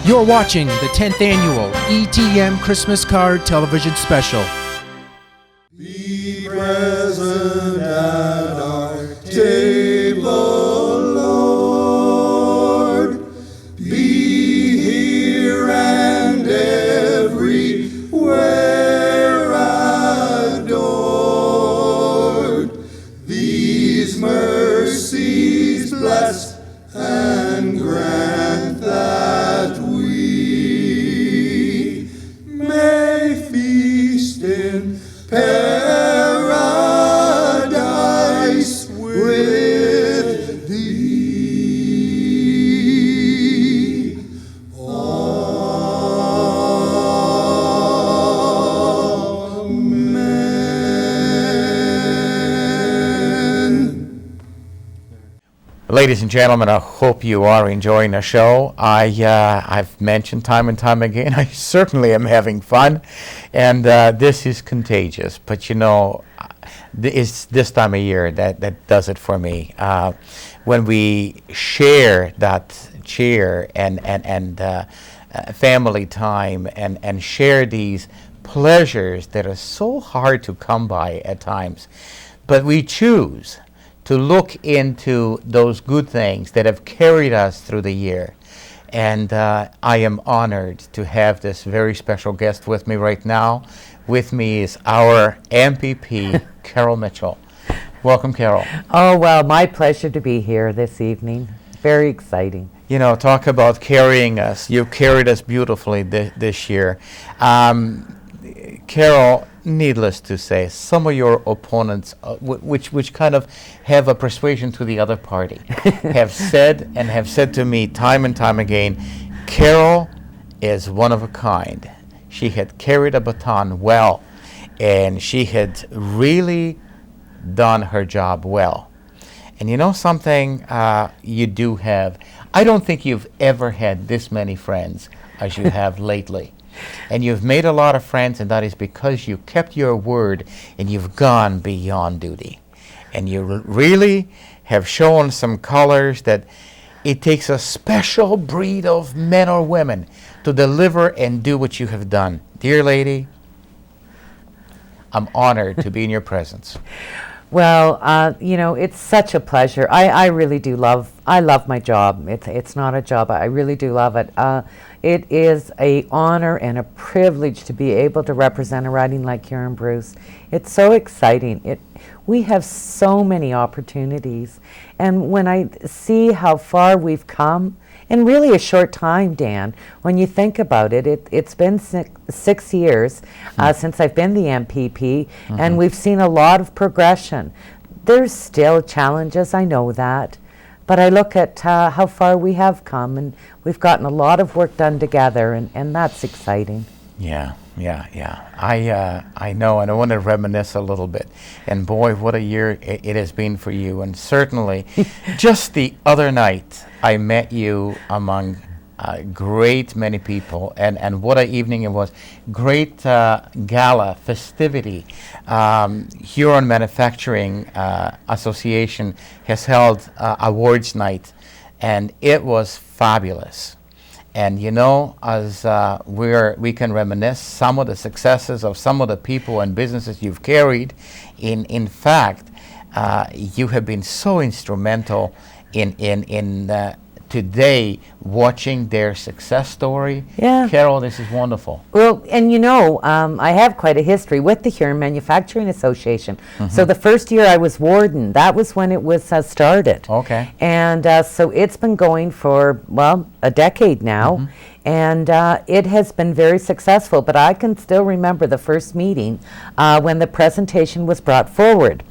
You're watching the 10th annual ETM Christmas Card Television Special. Be present at our table, Lord. Be here and everywhere adored. These mercies bless and grant that we may feast in paradise with thee. Amen. Ladies and gentlemen, I hope you are enjoying the show. I've mentioned time and time again, I certainly am having fun, and this is contagious. But you know, it's this time of year that does it for me. When we share that cheer and family time and share these pleasures that are so hard to come by at times, but we choose to look into those good things that have carried us through the year. And I am honored to have this very special guest with me right now. With me is our MPP, Carol Mitchell. Welcome, Carol. Oh, well, my pleasure to be here this evening. Very exciting. You know, talk about carrying us. You've carried us beautifully this year. Carol, needless to say, some of your opponents, which kind of have a persuasion to the other party, have said to me time and time again, Carol is one of a kind. She had carried a baton well, and she had really done her job well. And you know something, you do have, I don't think you've ever had this many friends as you have lately. And you've made a lot of friends, and that is because you kept your word and you've gone beyond duty. And you really have shown some colors that it takes a special breed of men or women to deliver and do what you have done. Dear lady, I'm honored to be in your presence. Well, you know, it's such a pleasure. I really do love my job. It's not a job. I really do love it. It is an honor and a privilege to be able to represent a riding like Huron-Bruce. It's so exciting. We have so many opportunities. And when I see how far we've come, in really a short time, Dan, when you think about it, it's been 6 years since I've been the MPP, and we've seen a lot of progression. There's still challenges, I know that, but I look at how far we have come, and we've gotten a lot of work done together, and that's exciting. Yeah. I know, and I want to reminisce a little bit. And boy, what a year it has been for you. And certainly, just the other night, I met you among a great many people, and what an evening it was. Great gala, festivity. Huron Manufacturing Association has held awards night, and it was fabulous. And you know, as we can reminisce some of the successes of some of the people and businesses you've carried. In fact, you have been so instrumental in today watching their success story. Yeah. Carol, this is wonderful. Well, and you know, I have quite a history with the Huron Manufacturing Association. So the first year I was warden, that was when it was started. Okay. And so it's been going for, well, a decade now. And it has been very successful, but I can still remember the first meeting when the presentation was brought forward.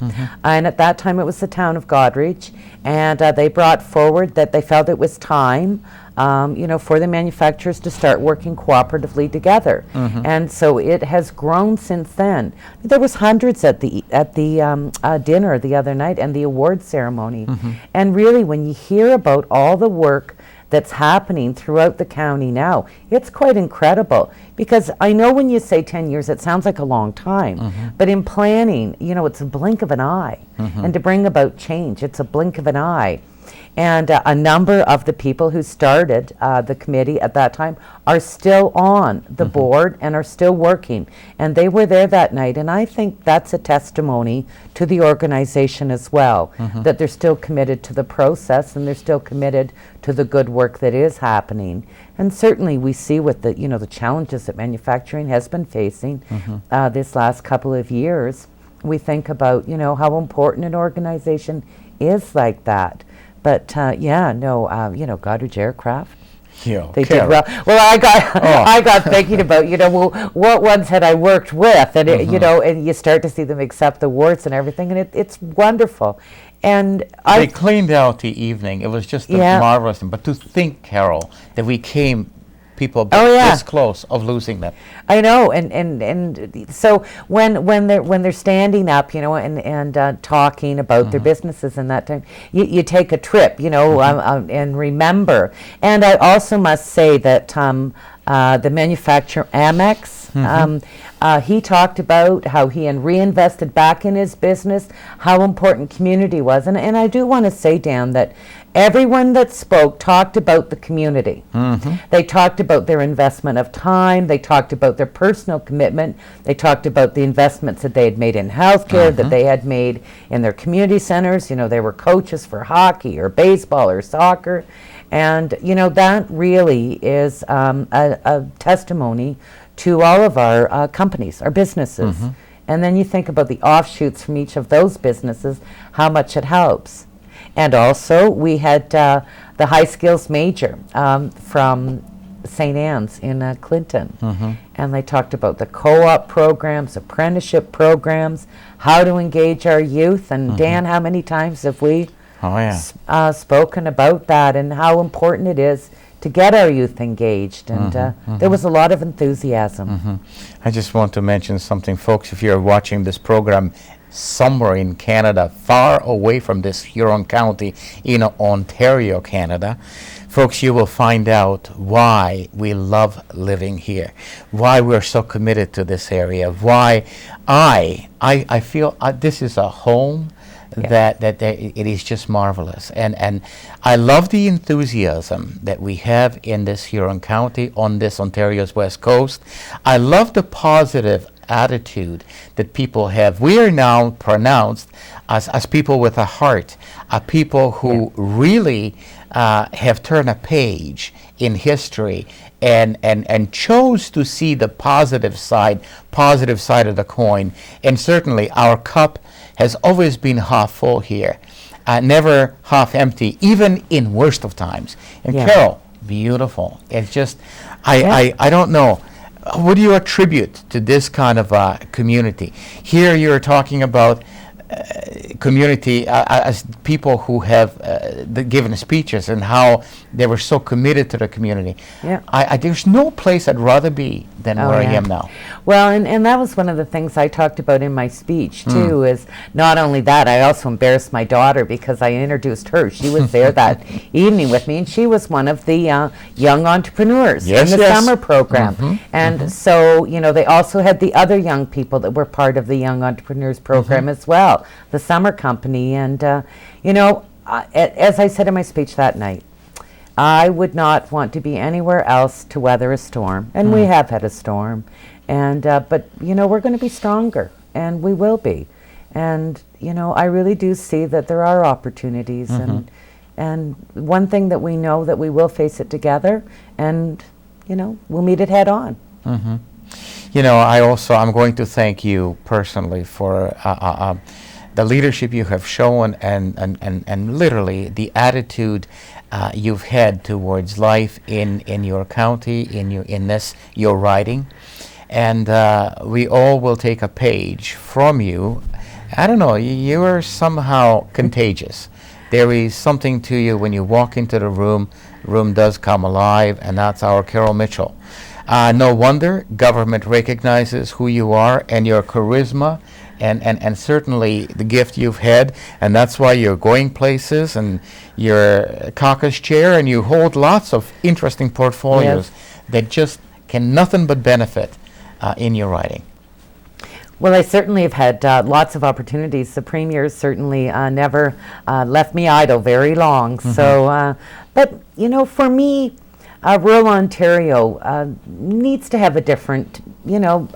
And at that time it was the town of Goderich, and they brought forward that they felt it was time you know, for the manufacturers to start working cooperatively together. And so it has grown since then. There was hundreds at the dinner the other night and the award ceremony. And really, when you hear about all the work that's happening throughout the county now, it's quite incredible. Because I know when you say 10 years, it sounds like a long time. But in planning, you know, it's a blink of an eye. And to bring about change, it's a blink of an eye. And a number of the people who started the committee at that time are still on the board and are still working. And they were there that night. And I think that's a testimony to the organization as well, that they're still committed to the process and they're still committed to the good work that is happening. And certainly we see what the, the challenges that manufacturing has been facing this last couple of years. We think about, how important an organization is like that. But Goddard Aircraft, they did well. Well, I got thinking about, what ones had I worked with, and and you start to see them accept the awards and everything, and it's wonderful. And they cleaned out the evening. It was just a marvelous thing. But to think, Carol, that we came people this close of losing them. I know, and so when they're standing up, and talking about their businesses and that time, you take a trip, and remember. And I also must say that the manufacturer Amex, he talked about how he had reinvested back in his business, how important community was, and I do want to say, Dan, that everyone that spoke talked about the community. They talked about their investment of time. They talked about their personal commitment. They talked about the investments that they had made in healthcare, that they had made in their community centers. They were coaches for hockey or baseball or soccer. And, that really is a testimony to all of our companies, our businesses. And then you think about the offshoots from each of those businesses, how much it helps. And also, we had the high skills major from St. Anne's in Clinton. And they talked about the co-op programs, apprenticeship programs, how to engage our youth. And Dan, how many times have we spoken about that and how important it is to get our youth engaged? And there was a lot of enthusiasm. I just want to mention something, folks. If you're watching this program somewhere in Canada, far away from this Huron County, in Ontario, Canada, folks, you will find out why we love living here, why we're so committed to this area, why I feel this is a home that it is just marvelous. And I love the enthusiasm that we have in this Huron County, on this Ontario's west coast. I love the positive attitude that people have. We are now pronounced as people with a heart, people who really have turned a page in history and chose to see the positive side of the coin. And certainly our cup has always been half full here, never half empty, even in worst of times. And Carol, beautiful. It's just, I don't know. What do you attribute to this kind of community? Here you're talking about community as people who have given speeches and how they were so committed to the community. There's no place I'd rather be than where I am now. Well, and that was one of the things I talked about in my speech too, is not only that, I also embarrassed my daughter because I introduced her. She was there that evening with me, and she was one of the young entrepreneurs in the summer program. And so, they also had the other young people that were part of the Young Entrepreneurs program as well, the summer company. And, as I said in my speech that night, I would not want to be anywhere else to weather a storm. And we have had a storm. And but, we're going to be stronger, and we will be. And, I really do see that there are opportunities. And one thing that we know, that we will face it together, and, we'll meet it head on. I'm going to thank you personally for the leadership you have shown and literally the attitude you've had towards life in your county, in your riding. And we all will take a page from you. I don't know, you are somehow contagious. There is something to you when you walk into the room does come alive, and that's our Carol Mitchell. No wonder government recognizes who you are and your charisma and certainly the gift you've had, and that's why you're going places, and you're a caucus chair, and you hold lots of interesting portfolios that just can nothing but benefit in your riding. Well, I certainly have had lots of opportunities. The Premier certainly never left me idle very long. So, but you know, for me, rural Ontario needs to have a different, you know,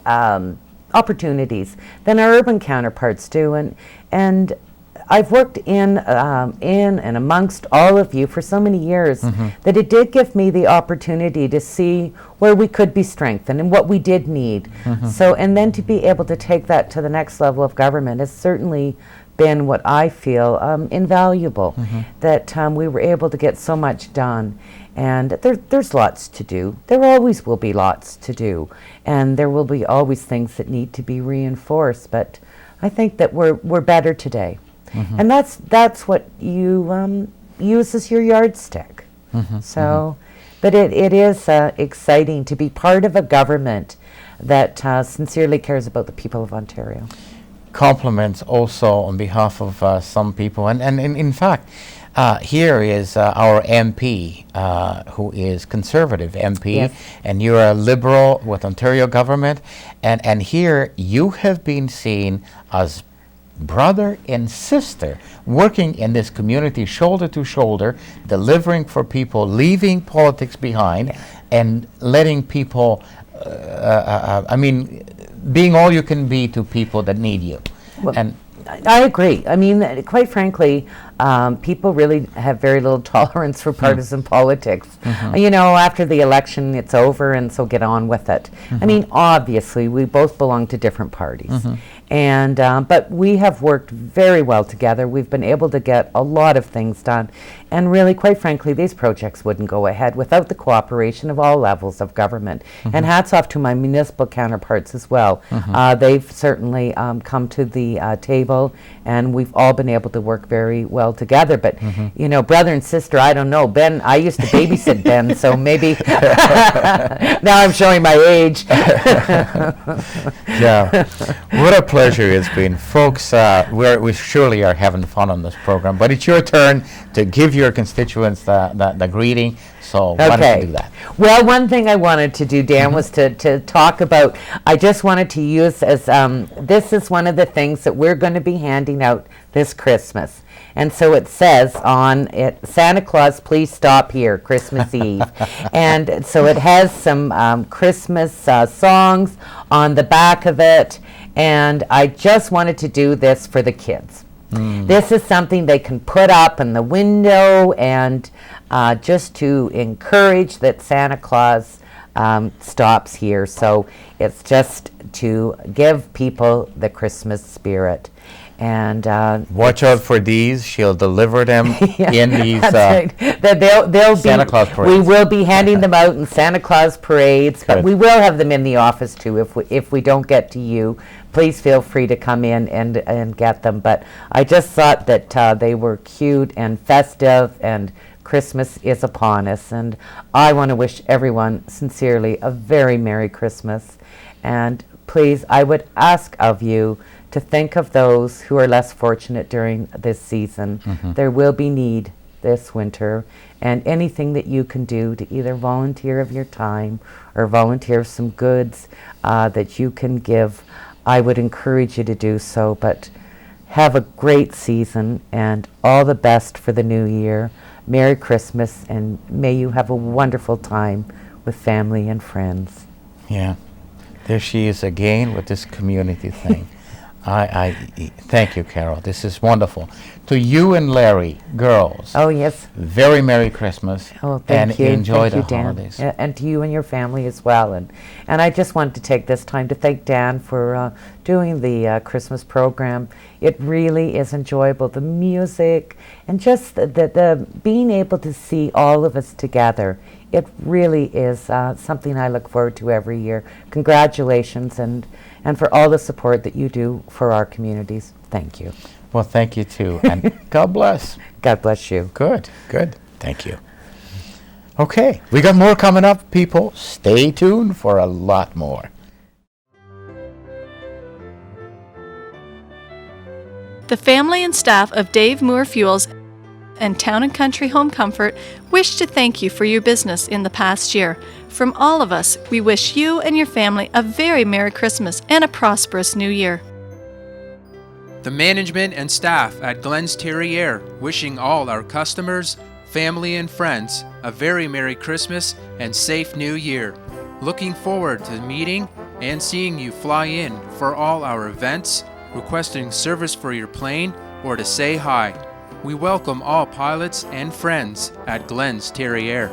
opportunities than our urban counterparts do, and I've worked in and amongst all of you for so many years that it did give me the opportunity to see where we could be strengthened and what we did need. So, and then to be able to take that to the next level of government has certainly been what I feel invaluable, that we were able to get so much done. And there's lots to do. There always will be lots to do. And there will be always things that need to be reinforced. But I think that we're better today. And that's what you use as your yardstick. So, but it is exciting to be part of a government that sincerely cares about the people of Ontario. Compliments also on behalf of some people, and in fact, here is our MP, who is Conservative MP, Yes. and you're a Liberal with Ontario government, and here you have been seen as brother and sister working in this community shoulder to shoulder, delivering for people, leaving politics behind, and letting people, I mean, being all you can be to people that need you. Well, And I agree. I mean, quite frankly, people really have very little tolerance for partisan politics. You know, after the election, it's over, and so get on with it. I mean, obviously, we both belong to different parties. And but we have worked very well together. We've been able to get a lot of things done. And really, quite frankly, these projects wouldn't go ahead without the cooperation of all levels of government. And hats off to my municipal counterparts as well. They've certainly come to the table, and we've all been able to work very well together. But, you know, brother and sister, I don't know. Ben, I used to babysit Ben, so maybe now I'm showing my age. yeah, what a pleasure it's been. Folks, we surely are having fun on this program, but it's your turn to give your constituents the greeting, so why don't you do that? Well, one thing I wanted to do, Dan, was to talk about, I just wanted to use as, this is one of the things that we're going to be handing out this Christmas. And so it says on it, Santa Claus, please stop here, Christmas Eve. And so it has some Christmas songs on the back of it. And I just wanted to do this for the kids. This is something they can put up in the window, and just to encourage that Santa Claus stops here. So it's just to give people the Christmas spirit. And watch out for these. She'll deliver them in these right. They'll Santa Claus parades. We will be handing them out in Santa Claus parades, but we will have them in the office too. If we don't get to you, please feel free to come in and get them. But I just thought that they were cute and festive, and Christmas is upon us. And I want to wish everyone sincerely a very Merry Christmas. And please, I would ask of you to think of those who are less fortunate during this season. There will be need this winter, and anything that you can do to either volunteer of your time or volunteer some goods that you can give, I would encourage you to do so. But have a great season and all the best for the new year. Merry Christmas, and may you have a wonderful time with family and friends. Yeah, there she is again with this community thing. I thank you, Carol. This is wonderful. To you and Larry, girls. Oh, yes. Very Merry Christmas. Oh, thank you. Enjoy Thank the you, Dan. holidays. And to you and your family as well. And I just wanted to take this time to thank Dan for doing the Christmas program. It really is enjoyable. The music and just the being able to see all of us together. It really is something I look forward to every year. Congratulations, and for all the support that you do for our communities. Thank you. Well, thank you too, and God bless. God bless you. Good. Thank you. Okay, we got more coming up, people. Stay tuned for a lot more. The family and staff of Dave Moore Fuels and Town & Country Home Comfort wish to thank you for your business in the past year. From all of us, we wish you and your family a very Merry Christmas and a prosperous New Year. The management and staff at Glenn's Terrier wishing all our customers, family, and friends a very Merry Christmas and safe New Year. Looking forward to meeting and seeing you fly in for all our events, requesting service for your plane, or to say hi. We welcome all pilots and friends at Glenn's Terrier.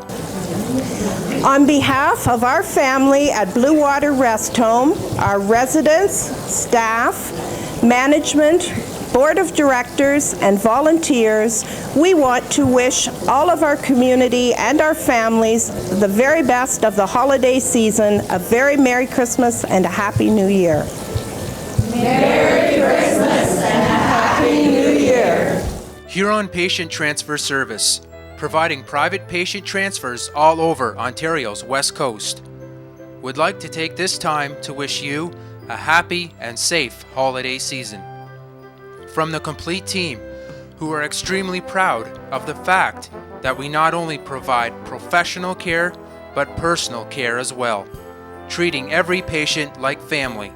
On behalf of our family at Blue Water Rest Home, our residents, staff, management, board of directors, and volunteers, we want to wish all of our community and our families the very best of the holiday season, a very Merry Christmas and a Happy New Year. Merry Christmas and a Happy New Year. Huron Patient Transfer Service, providing private patient transfers all over Ontario's West Coast. Would like to take this time to wish you a happy and safe holiday season. From the complete team, who are extremely proud of the fact that we not only provide professional care, but personal care as well, treating every patient like family.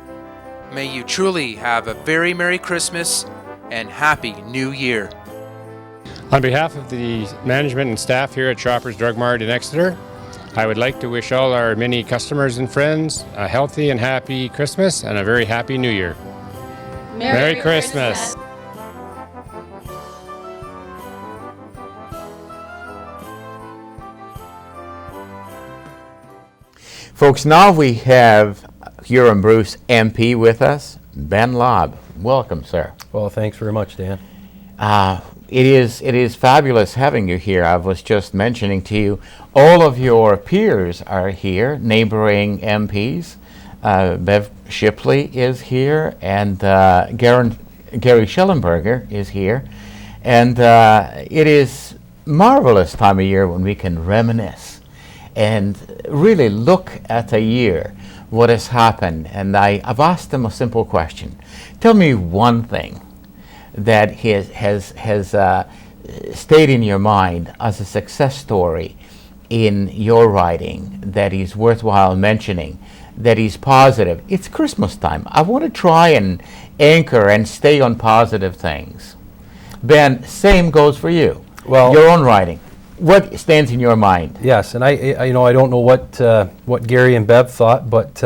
May you truly have a very Merry Christmas and Happy New Year. On behalf of the management and staff here at Shoppers Drug Mart in Exeter, I would like to wish all our many customers and friends a healthy and happy Christmas and a very happy New Year. Merry Christmas. Folks, now we have Huron-Bruce MP with us, Ben Lobb. Welcome, sir. Well, thanks very much, Dan. It is fabulous having you here. I was just mentioning to you, all of your peers are here, neighboring MPs. Bev Shipley is here, and Gary Schellenberger is here. And it is marvelous time of year when we can reminisce and really look at a year, what has happened. And I've asked them a simple question. Tell me one thing that has stayed in your mind as a success story in your writing that is worthwhile mentioning, that is positive. It's Christmas time. I want to try and anchor and stay on positive things. Ben, same goes for you. Well, your own writing. What stands in your mind? Yes, and I don't know what Gary and Bev thought, but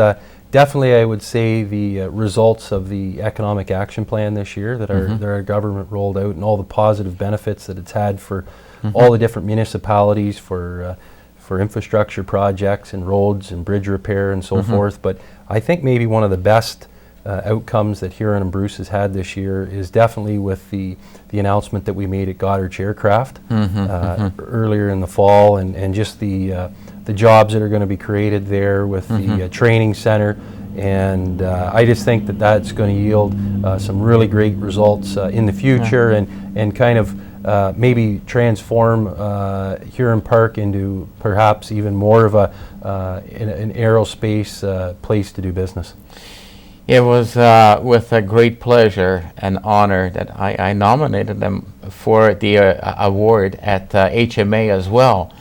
definitely I would say the results of the economic action plan this year that our government rolled out, and all the positive benefits that it's had for all the different municipalities for infrastructure projects and roads and bridge repair and so forth. But I think maybe one of the best outcomes that Huron-Bruce has had this year is definitely with the announcement that we made at Goddard Aircraft earlier in the fall, and just the jobs that are going to be created there with the training center. And I just think that that's going to yield some really great results in the future, and kind of maybe transform Huron Park into perhaps even more of an aerospace place to do business. It was with a great pleasure and honor that I nominated them for the award at HMA as well,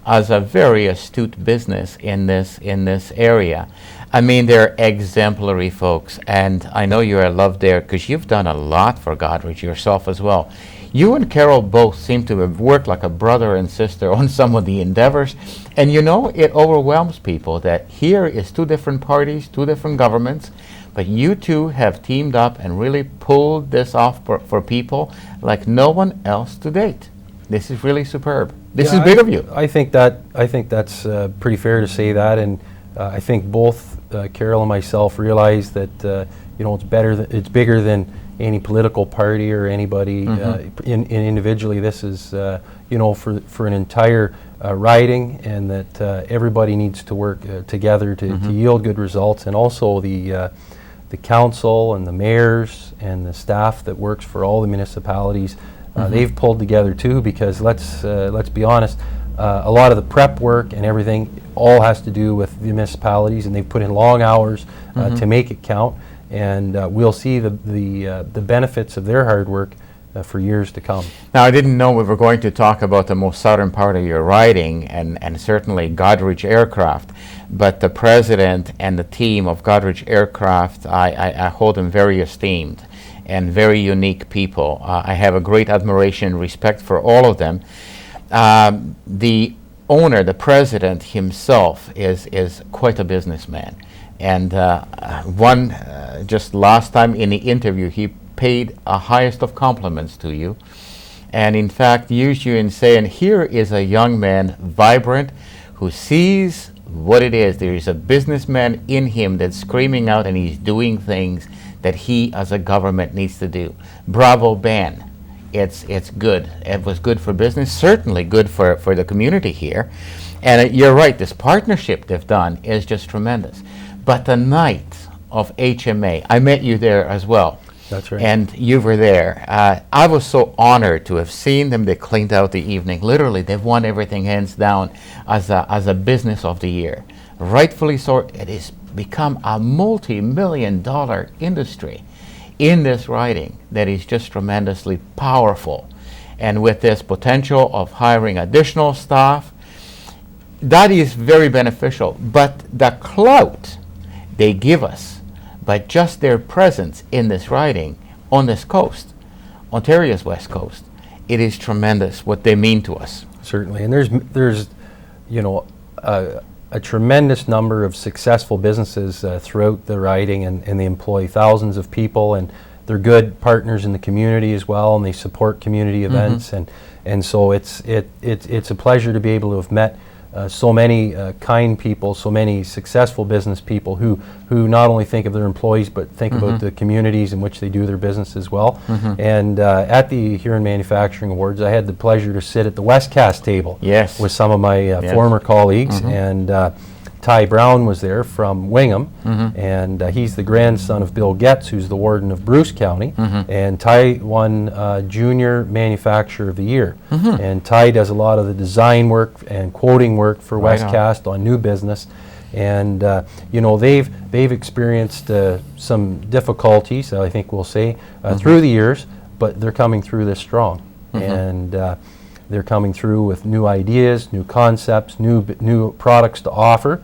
as a very astute business in this area. I mean, they're exemplary folks, and I know you're loved there because you've done a lot for Goddard yourself as well. You and Carol both seem to have worked like a brother and sister on some of the endeavors, and you know, it overwhelms people that here is two different parties, two different governments, but you two have teamed up and really pulled this off for people like no one else to date. This is really superb. This is big of you. I think that's pretty fair to say that, and I think both Carol and myself realize that it's bigger than any political party or anybody individually. This is for an entire riding, and that everybody needs to work together to yield good results, and also the council and the mayors and the staff that works for all the municipalities. They've pulled together too, because let's be honest, a lot of the prep work and everything all has to do with the municipalities, and they've put in long hours to make it count, and we'll see the benefits of their hard work for years to come. Now, I didn't know we were going to talk about the most southern part of your riding, and certainly Goderich Aircraft, but the president and the team of Goderich Aircraft, I hold them very esteemed and very unique people. I have a great admiration and respect for all of them. The owner, the president himself, is quite a businessman. And just last time in the interview, he paid a highest of compliments to you, and in fact used you in saying, here is a young man, vibrant, who sees what it is. There is a businessman in him that's screaming out, and he's doing things that he as a government needs to do. Bravo, Ben. It's good. It was good for business, certainly good for the community here. And you're right, this partnership they've done is just tremendous. But the night of HMA, I met you there as well. That's right. And you were there. I was so honored to have seen them. They cleaned out the evening. Literally, they've won everything hands down as a business of the year. Rightfully so. It has become a multi-million-dollar industry in this riding that is just tremendously powerful. And with this potential of hiring additional staff, that is very beneficial. But the clout they give us, but just their presence in this riding on this coast, Ontario's west coast, it is tremendous what they mean to us. Certainly, and there's a tremendous number of successful businesses throughout the riding, and they employ thousands of people, and they're good partners in the community as well, and they support community events, and so it's a pleasure to be able to have met so many kind people, so many successful business people who not only think of their employees but think about the communities in which they do their business as well. And at the Huron Manufacturing Awards, I had the pleasure to sit at the Westcast table with some of my former colleagues, and Ty Brown was there from Wingham, and he's the grandson of Bill Getz, who's the warden of Bruce County, and Ty won Junior Manufacturer of the Year. And Ty does a lot of the design work and quoting work for Westcast on new business, and they've experienced some difficulties, I think we'll say, through the years, but they're coming through this strong, and they're coming through with new ideas, new concepts, new products to offer.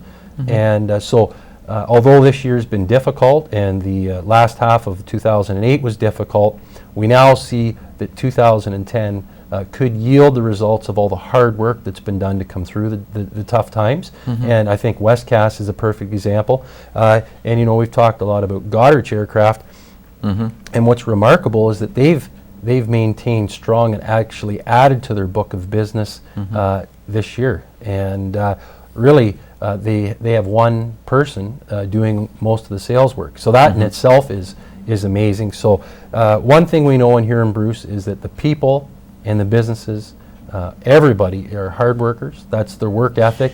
And so although this year's been difficult, and the last half of 2008 was difficult, we now see that 2010 could yield the results of all the hard work that's been done to come through the tough times. And I think Westcast is a perfect example. And we've talked a lot about Goderich Aircraft, and what's remarkable is that they've maintained strong and actually added to their book of business this year. And really, they have one person doing most of the sales work. So that in itself is amazing. So one thing we know in Huron-Bruce is that the people and the businesses, everybody are hard workers. That's their work ethic.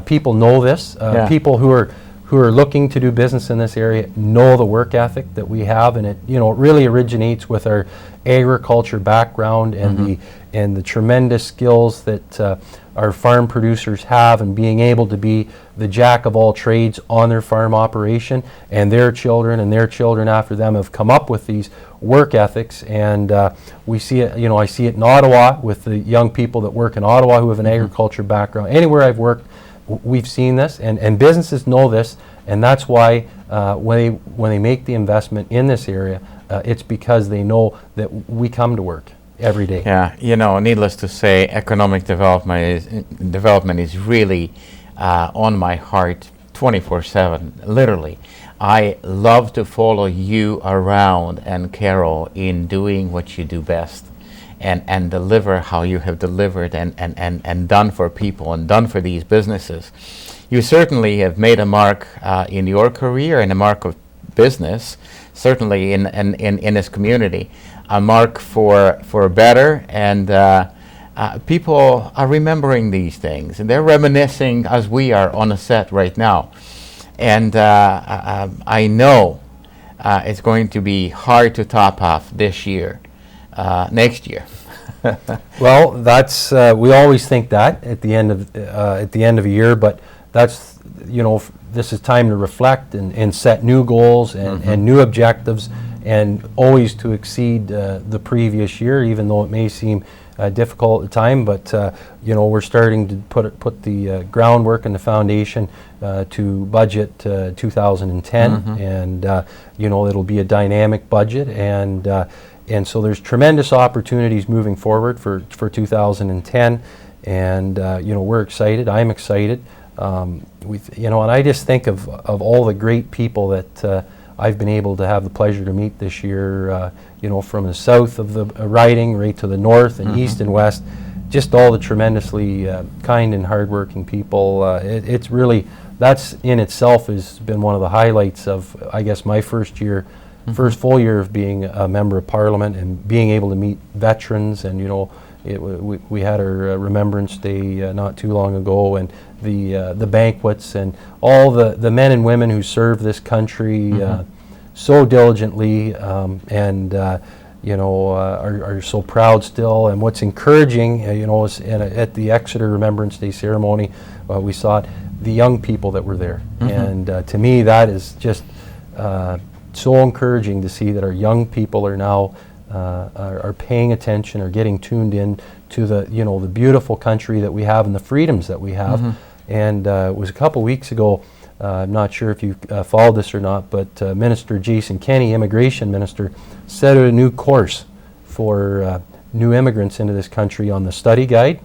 People know this. People who are looking to do business in this area know the work ethic that we have, and it really originates with our agriculture background and the tremendous skills that our farm producers have, and being able to be the jack of all trades on their farm operation, and their children after them have come up with these work ethics. And we see it, I see it in Ottawa with the young people that work in Ottawa who have an agriculture background. Anywhere I've worked, we've seen this, and businesses know this, and that's why when they make the investment in this area, it's because they know that we come to work every day. Yeah, needless to say, economic development is really on my heart 24/7, literally. I love to follow you around, and Carol, in doing what you do best, and deliver how you have delivered and done for people and done for these businesses. You certainly have made a mark in your career, and a mark of business, certainly in this community, a mark for better, and people are remembering these things, and they're reminiscing as we are on a set right now. And I know it's going to be hard to top off this year, next year. Well, that's we always think that at the end of a year, but that's this is time to reflect and set new goals and new objectives, and always to exceed the previous year, even though it may seem difficult at the time. But you know, we're starting to put the groundwork and the foundation to budget 2010, and you know, it'll be a dynamic budget, and so there's tremendous opportunities moving forward for 2010, and you know, we're excited. I'm excited. You know, and I just think of all the great people that I've been able to have the pleasure to meet this year, you know, from the south of the riding right to the north and east and west, just all the tremendously kind and hardworking people. It's really, that's in itself has been one of the highlights of, I guess, my first first full year of being a member of Parliament, and being able to meet veterans. And you know, we had our Remembrance Day not too long ago, and the banquets, and all the men and women who serve this country so diligently, and you know, are so proud still. And what's encouraging, you know, is at the Exeter Remembrance Day ceremony, we saw the young people that were there, and to me that is just so encouraging to see that our young people are now are paying attention, are getting tuned in to the, you know, the beautiful country that we have and the freedoms that we have. And it was a couple weeks ago, I'm not sure if you followed this or not, but Minister Jason Kenney, Immigration Minister, set out a new course for new immigrants into this country on the study guide.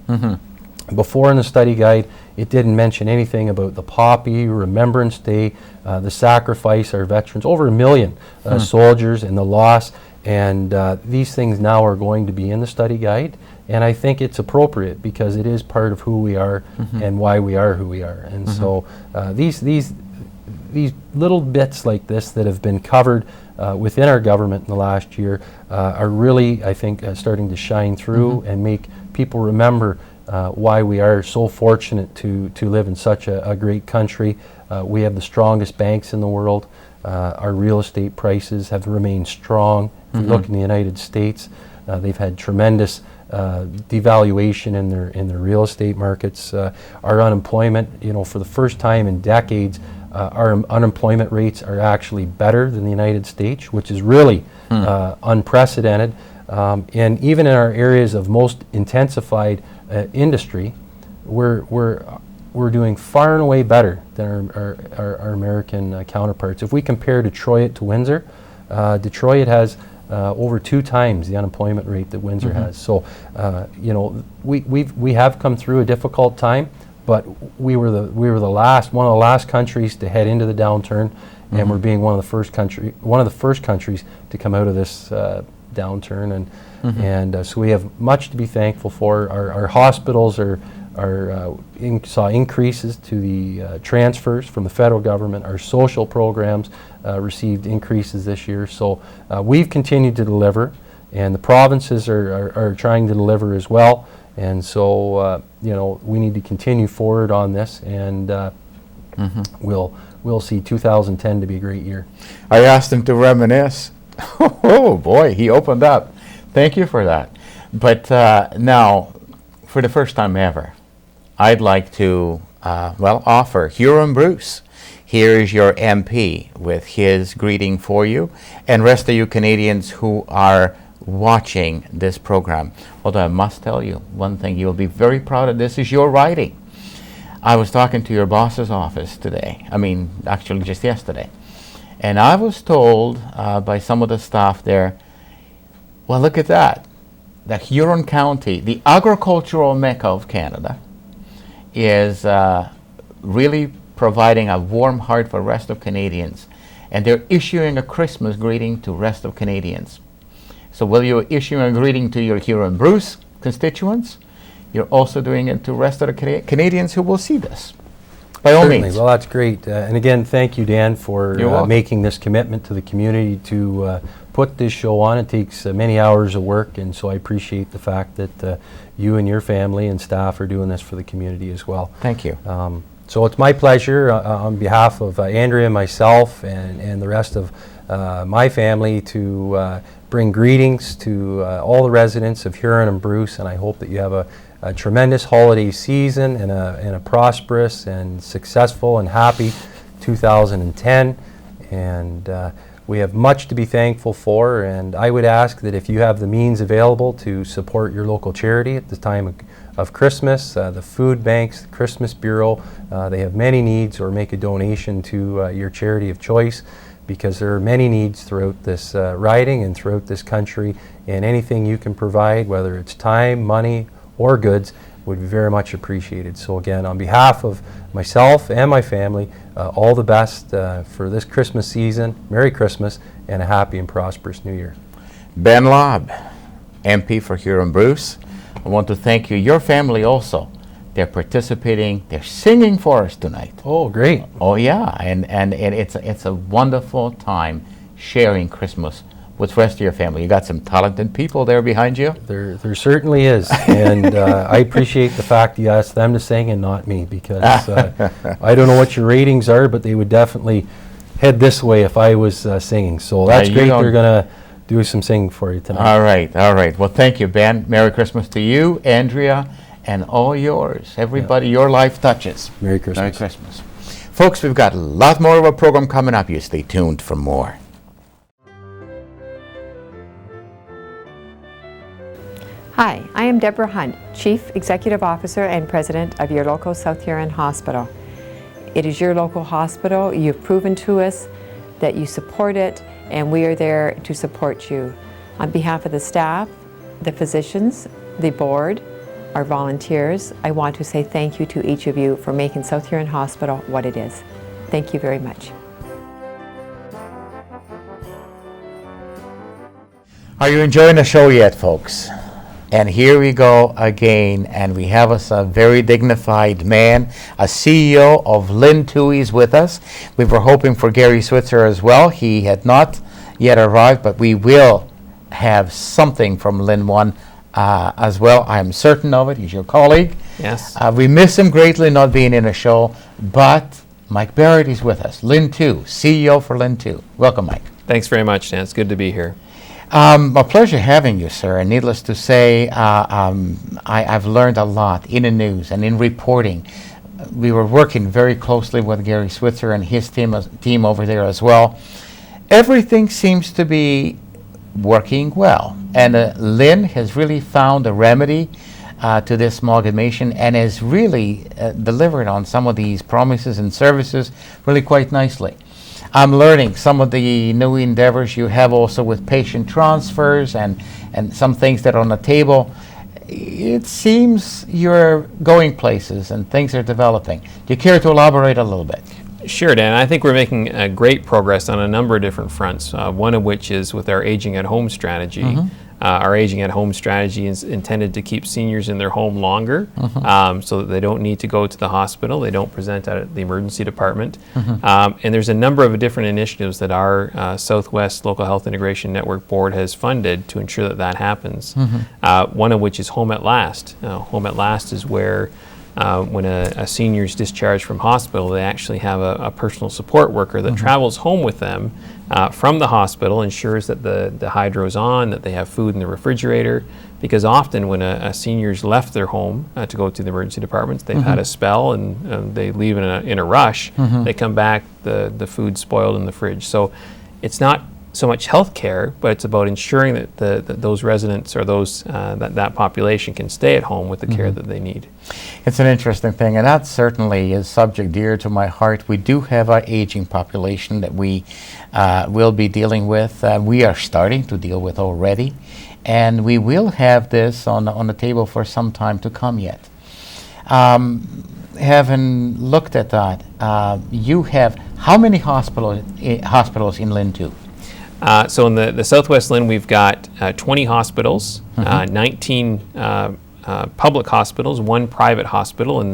Before, in the study guide, it didn't mention anything about the Poppy, Remembrance Day, the sacrifice, our veterans, over 1 million soldiers, and the loss. And these things now are going to be in the study guide, and I think it's appropriate because it is part of who we are and why we are who we are. And so these little bits like this that have been covered within our government in the last year are really, I think, starting to shine through and make people remember why we are so fortunate to live in such a great country. We have the strongest banks in the world. Our real estate prices have remained strong. If you look in the United States, they've had tremendous devaluation in their real estate markets. Our unemployment, you know, for the first time in decades, our unemployment rates are actually better than the United States, which is really unprecedented. And even in our areas of most intensified industry, we're doing far and away better than our American counterparts. If we compare Detroit to Windsor, Detroit has over 2 times the unemployment rate that Windsor has. So, you know, we have come through a difficult time, but we were one of the last countries to head into the downturn, and we're being one of the first countries to come out of this downturn, and so we have much to be thankful for. Our hospitals saw increases to the transfers from the federal government. Our social programs received increases this year. So we've continued to deliver, and the provinces are trying to deliver as well. And so you know, we need to continue forward on this, and we'll see 2010 to be a great year. I asked him to reminisce. Oh boy, he opened up. Thank you for that. But now, for the first time ever, I'd like to offer Huron-Bruce. Here is your MP with his greeting for you, and rest of you Canadians who are watching this program. Although I must tell you one thing, you'll be very proud of this, is your writing. I was talking to your boss's office today, actually just yesterday, and I was told by some of the staff there, well, look at that. The Huron County, the agricultural mecca of Canada, is really providing a warm heart for the rest of Canadians, and they're issuing a Christmas greeting to the rest of Canadians. So while you're issuing a greeting to your Huron-Bruce constituents, you're also doing it to the rest of the Canadians who will see this. By all means. Well, that's great. And again, thank you, Dan, for making this commitment to the community to put this show on. It takes many hours of work, and so I appreciate the fact that you and your family and staff are doing this for the community as well. Thank you. So it's my pleasure on behalf of Andrea, myself, and the rest of my family to bring greetings to all the residents of Huron and Bruce, and I hope that you have a tremendous holiday season and a prosperous and successful and happy 2010. And we have much to be thankful for, and I would ask that if you have the means available to support your local charity at the time of Christmas, the food banks, the Christmas Bureau, they have many needs, or make a donation to your charity of choice, because there are many needs throughout this riding and throughout this country, and anything you can provide, whether it's time, money, or goods, would be very much appreciated. So again, on behalf of myself and my family, all the best for this Christmas season. Merry Christmas and a happy and prosperous New Year. Ben Lobb, MP for Huron-Bruce. I want to thank you, your family also. They're participating, they're singing for us tonight. Oh, great. Oh yeah, and it's a wonderful time sharing Christmas with the rest of your family. You got some talented people there behind you. There certainly is, and I appreciate the fact you asked them to sing and not me, because I don't know what your ratings are, but they would definitely head this way if I was singing. So that's great. They're gonna do some singing for you tonight. All right. Well, thank you, Ben. Merry Christmas to you, Andrea, and all yours. Everybody, your life touches. Merry Christmas. Merry Christmas. Folks, we've got a lot more of a program coming up. You stay tuned for more. Hi, I am Deborah Hunt, Chief Executive Officer and President of your local South Huron Hospital. It is your local hospital. You've proven to us that you support it, and we are there to support you. On behalf of the staff, the physicians, the board, our volunteers, I want to say thank you to each of you for making South Huron Hospital what it is. Thank you very much. Are you enjoying the show yet, folks? And here we go again, and we have us a very dignified man, a CEO of LHIN 2 is with us. We were hoping for Gary Switzer as well. He had not yet arrived, but we will have something from LHIN 1 as well. I am certain of it. He's your colleague. Yes. We miss him greatly not being in a show, but Mike Barrett is with us, LHIN 2, CEO for LHIN 2. Welcome, Mike. Thanks very much, Dan. It's good to be here. A pleasure having you, sir. And needless to say, I've learned a lot in the news and in reporting. We were working very closely with Gary Switzer and his team over there as well. Everything seems to be working well. And LHIN has really found a remedy to this amalgamation and has really delivered on some of these promises and services really quite nicely. I'm learning some of the new endeavors you have also with patient transfers and some things that are on the table. It seems you're going places and things are developing. Do you care to elaborate a little bit? Sure, Dan. I think we're making great progress on a number of different fronts, one of which is with our Aging at Home strategy. Mm-hmm. Our Aging at Home strategy is intended to keep seniors in their home longer, so that they don't need to go to the hospital, they don't present at the emergency department. And there's a number of different initiatives that our Southwest Local Health Integration Network Board has funded to ensure that that happens. One of which is Home at Last. Home at Last is where when a senior is discharged from hospital, they actually have a personal support worker that travels home with them from the hospital, ensures that the hydro's on, that they have food in the refrigerator, because often when a senior's left their home to go to the emergency departments, they've had a spell and they leave in a rush. They come back, the food's spoiled in the fridge. So it's not so much health care, but it's about ensuring that those residents or those that population can stay at home with the care that they need. It's an interesting thing, and that certainly is subject dear to my heart. We do have our aging population that we will be dealing with. We are starting to deal with already, and we will have this on the table for some time to come yet. Having looked at that, you have how many hospitals in LHIN 2? So in the Southwest LHIN, we've got 20 hospitals, 19 public hospitals, one private hospital in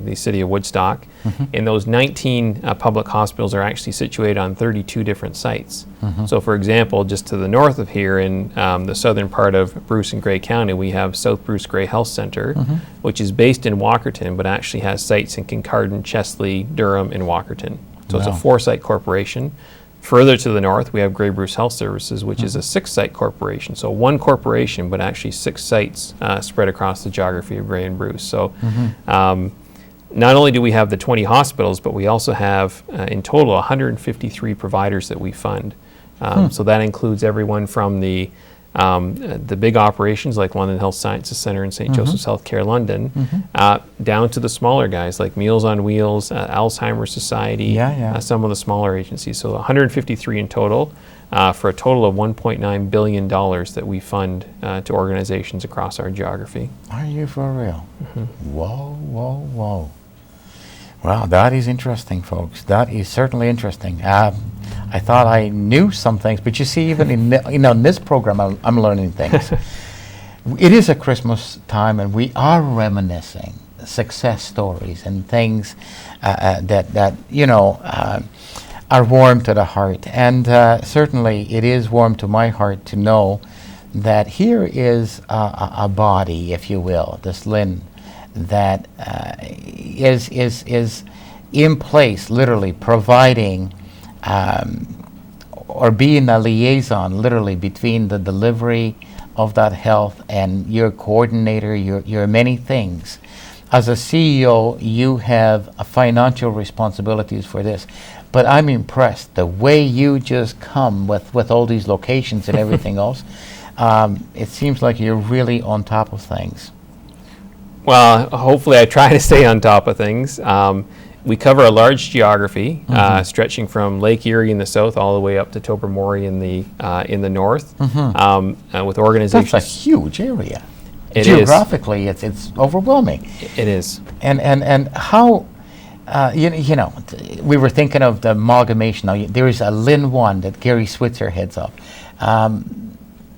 the city of Woodstock. And those 19 public hospitals are actually situated on 32 different sites. So for example, just to the north of here in the southern part of Bruce and Grey County, we have South Bruce Grey Health Center, which is based in Walkerton, but actually has sites in Kincardine, Chesley, Durham, and Walkerton. So it's a 4-site corporation. Further to the north, we have Grey Bruce Health Services, which is a 6-site corporation. So one corporation, but actually 6 sites spread across the geography of Grey and Bruce. So not only do we have the 20 hospitals, but we also have in total 153 providers that we fund. So that includes everyone from the big operations like London Health Sciences Centre in St. Joseph's Healthcare London, down to the smaller guys like Meals on Wheels, Alzheimer's Society, some of the smaller agencies. So 153 in total, for a total of $1.9 billion that we fund to organizations across our geography. Are you for real? Whoa, whoa, whoa. Wow, that is interesting, folks. That is certainly interesting. I thought I knew some things, but you see, even in this program, I'm learning things. It is a Christmas time, and we are reminiscing success stories and things that are warm to the heart. And certainly, it is warm to my heart to know that here is a body, if you will, this LHIN, that is in place, literally providing or being a liaison, literally, between the delivery of that health and your coordinator, your many things. As a CEO, you have financial responsibilities for this, but I'm impressed the way you just come with all these locations and everything else. It seems like you're really on top of things. Well, hopefully I try to stay on top of things. We cover a large geography, stretching from Lake Erie in the south all the way up to Tobermory in the north, with organizations. That's a huge area. It Geographically, it's overwhelming. It is. And how, we were thinking of the amalgamation. Now, there is a LHIN 1 that Gary Switzer heads up.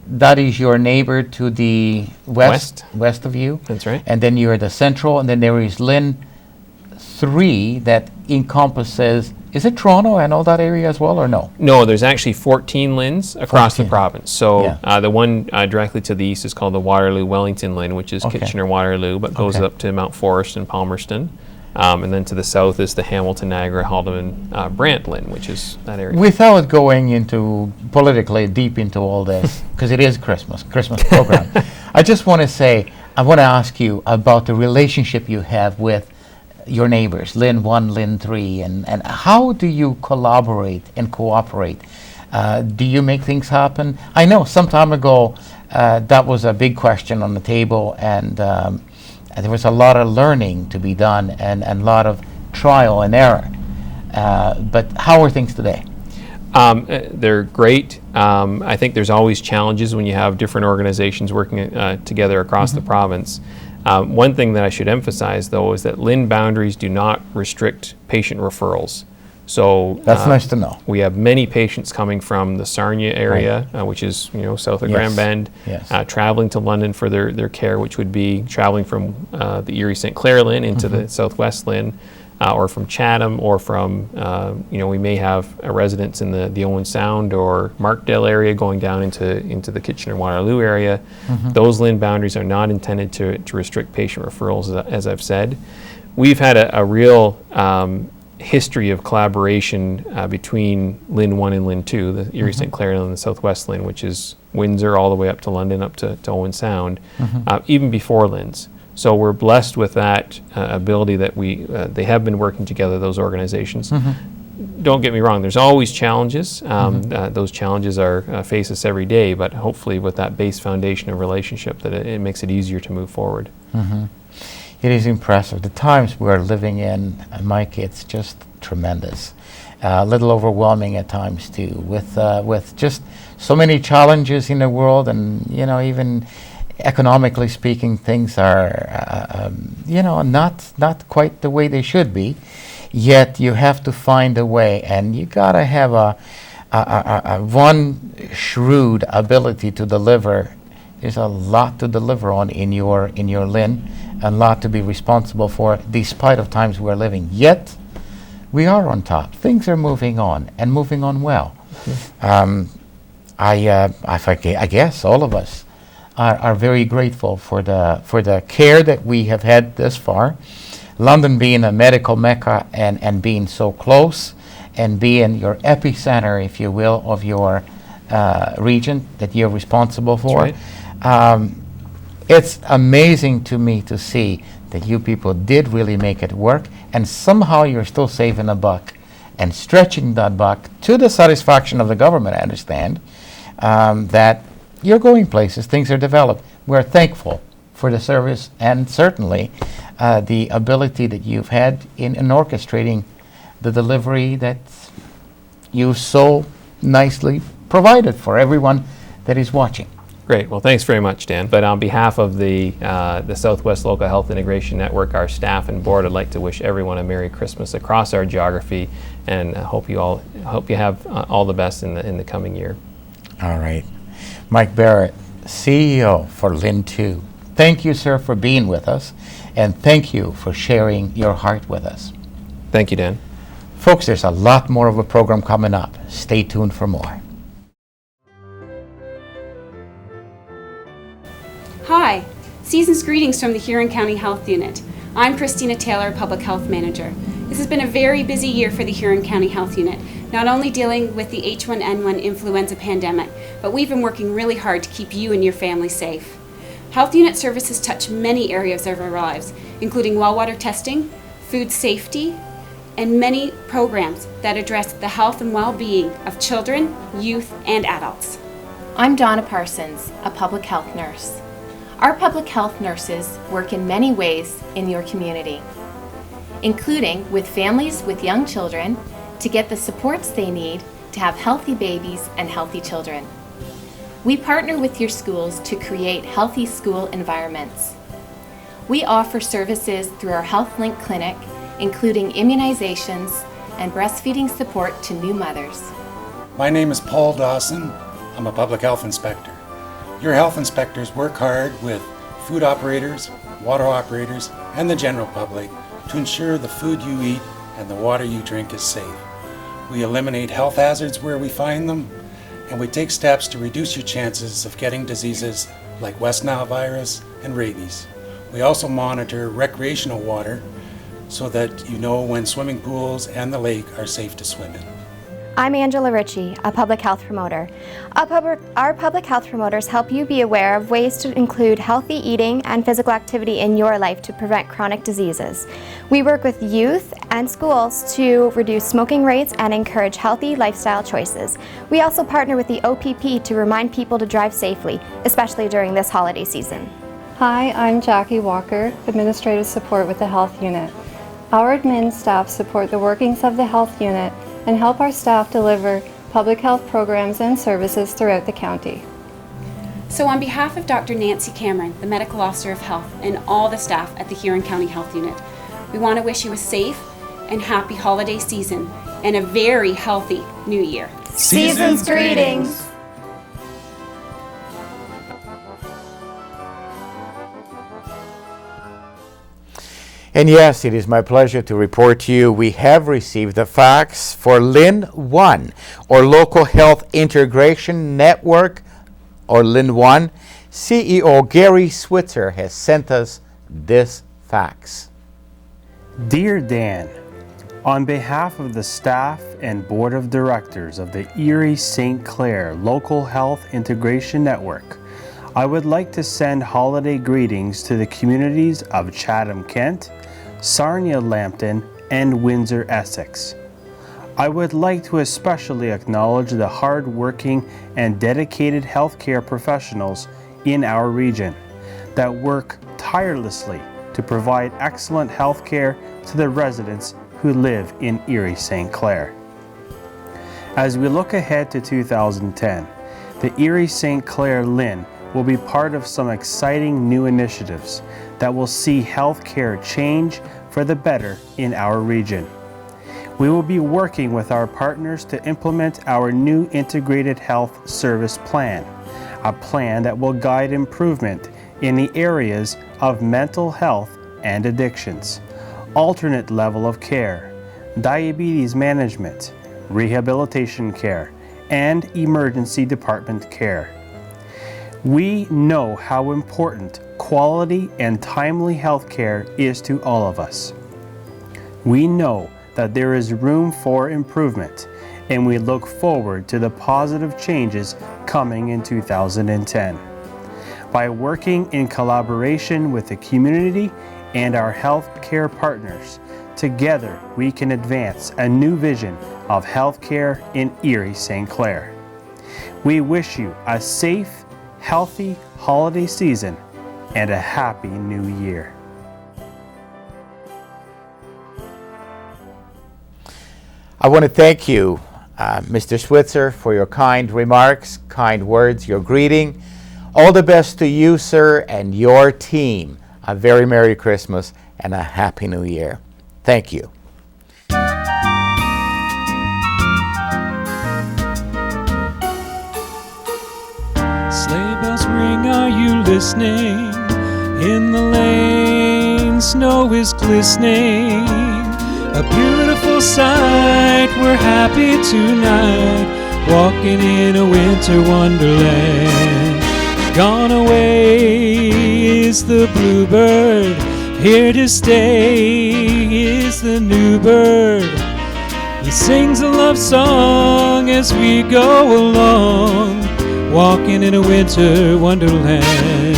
That is your neighbor to the west of you. That's right. And then you're the central, and then there is LHIN 3 that encompasses, is it Toronto and all that area as well, or no? No, there's actually 14 LHINs across the province. So the one directly to the east is called the Waterloo-Wellington LHIN, which is Kitchener-Waterloo, but goes up to Mount Forest and Palmerston. And then to the south is the Hamilton, Niagara, Haldimand, Brant LHIN, which is that area. Without going into politically deep into all this, because it is Christmas program, I just want to say, I want to ask you about the relationship you have with your neighbors, LHIN 1, LHIN 3, and how do you collaborate and cooperate? Do you make things happen? I know some time ago that was a big question on the table, and there was a lot of learning to be done and a lot of trial and error. But how are things today? They're great. I think there's always challenges when you have different organizations working together across the province. One thing that I should emphasize, though, is that LHIN boundaries do not restrict patient referrals. So that's nice to know. We have many patients coming from the Sarnia area, which is south of Grand Bend, traveling to London for their care, which would be traveling from the Erie St. Clair LHIN into the Southwest LHIN, or from Chatham, or from we may have residents in the Owen Sound or Markdale area going down into the Kitchener-Waterloo area. Those LHIN boundaries are not intended to restrict patient referrals, as I've said. We've had a real history of collaboration between LHIN 1 and LHIN 2, the Erie St. Clair and the Southwest LHIN, which is Windsor all the way up to London, up to Owen Sound, even before LHINs. So we're blessed with that ability that they have been working together, those organizations. Don't get me wrong, there's always challenges. Those challenges face us every day, but hopefully with that base foundation of relationship, that it makes it easier to move forward. It is impressive. The times we're living in, Mike, it's just tremendous. A little overwhelming at times too, with just so many challenges in the world, and even economically speaking, things are not quite the way they should be. Yet you have to find a way, and you gotta have a one shrewd ability to deliver. There's a lot to deliver on in your LHIN, a lot to be responsible for, despite of times we're living. Yet, we are on top. Things are moving on, and moving on well. I guess all of us are very grateful for the care that we have had thus far. London being a medical mecca and being so close, and being your epicenter, if you will, of your region that you're responsible for. That's right. It's amazing to me to see that you people did really make it work, and somehow you're still saving a buck and stretching that buck to the satisfaction of the government, I understand, that you're going places, things are developed. We're thankful for the service and certainly the ability that you've had in orchestrating the delivery that you so nicely provided for everyone that is watching. Great. Well, thanks very much, Dan. But on behalf of the Southwest Local Health Integration Network, our staff and board, I'd like to wish everyone a Merry Christmas across our geography, and hope you have all the best in the coming year. All right. Mike Barrett, CEO for LHIN 2. Thank you, sir, for being with us, and thank you for sharing your heart with us. Thank you, Dan. Folks, there's a lot more of a program coming up. Stay tuned for more. Hi, season's greetings from the Huron County Health Unit. I'm Christina Taylor, Public Health Manager. This has been a very busy year for the Huron County Health Unit, not only dealing with the H1N1 influenza pandemic, but we've been working really hard to keep you and your family safe. Health Unit services touch many areas of our lives, including well water testing, food safety, and many programs that address the health and well-being of children, youth, and adults. I'm Donna Parsons, a public health nurse. Our public health nurses work in many ways in your community, including with families with young children to get the supports they need to have healthy babies and healthy children. We partner with your schools to create healthy school environments. We offer services through our HealthLink clinic, including immunizations and breastfeeding support to new mothers. My name is Paul Dawson. I'm a public health inspector. Your health inspectors work hard with food operators, water operators, and the general public to ensure the food you eat and the water you drink is safe. We eliminate health hazards where we find them, and we take steps to reduce your chances of getting diseases like West Nile virus and rabies. We also monitor recreational water so that you know when swimming pools and the lake are safe to swim in. I'm Angela Ritchie, a public health promoter. Our public health promoters help you be aware of ways to include healthy eating and physical activity in your life to prevent chronic diseases. We work with youth and schools to reduce smoking rates and encourage healthy lifestyle choices. We also partner with the OPP to remind people to drive safely, especially during this holiday season. Hi, I'm Jackie Walker, Administrative Support with the Health Unit. Our admin staff support the workings of the Health Unit and help our staff deliver public health programs and services throughout the county. So on behalf of Dr. Nancy Cameron, the Medical Officer of Health, and all the staff at the Huron County Health Unit, we want to wish you a safe and happy holiday season and a very healthy new year. Season's greetings! And yes, it is my pleasure to report to you we have received the facts for LHIN 1, or Local Health Integration Network, or LHIN 1. CEO Gary Switzer has sent us this fax. Dear Dan, on behalf of the staff and board of directors of the Erie St. Clair Local Health Integration Network, I would like to send holiday greetings to the communities of Chatham-Kent, Sarnia-Lambton, and Windsor-Essex. I would like to especially acknowledge the hard-working and dedicated healthcare professionals in our region that work tirelessly to provide excellent healthcare to the residents who live in Erie St. Clair. As we look ahead to 2010, the Erie St. Clair LHIN will be part of some exciting new initiatives that will see healthcare change for the better in our region. We will be working with our partners to implement our new integrated health service plan, a plan that will guide improvement in the areas of mental health and addictions, alternate level of care, diabetes management, rehabilitation care, and emergency department care. We know how important quality and timely health care is to all of us. We know that there is room for improvement, and we look forward to the positive changes coming in 2010. By working in collaboration with the community and our healthcare partners, Together, we can advance a new vision of healthcare in Erie St. Clair. We wish you a safe, healthy holiday season and a happy new year. I want to thank you, Mr. Switzer, for your kind remarks, kind words, your greeting. All the best to you, sir, and your team. A very Merry Christmas and a Happy New Year. Thank you. Sleigh bells ring, are you listening? In the lane, snow is glistening. A beautiful sight, we're happy tonight, walking in a winter wonderland. Gone away is the bluebird, here to stay is the new bird. He sings a love song as we go along, walking in a winter wonderland.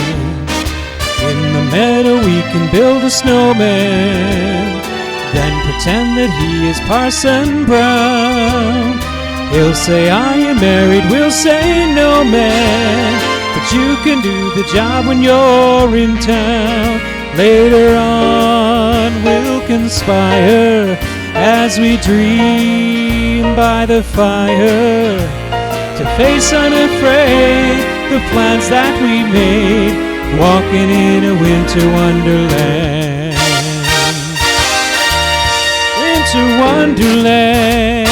In the meadow we can build a snowman, then pretend that he is Parson Brown. He'll say, "Are you married?" We'll say, "No, man." But you can do the job when you're in town. Later on we'll conspire as we dream by the fire, to face unafraid the plans that we made, walking in a winter wonderland. Winter wonderland,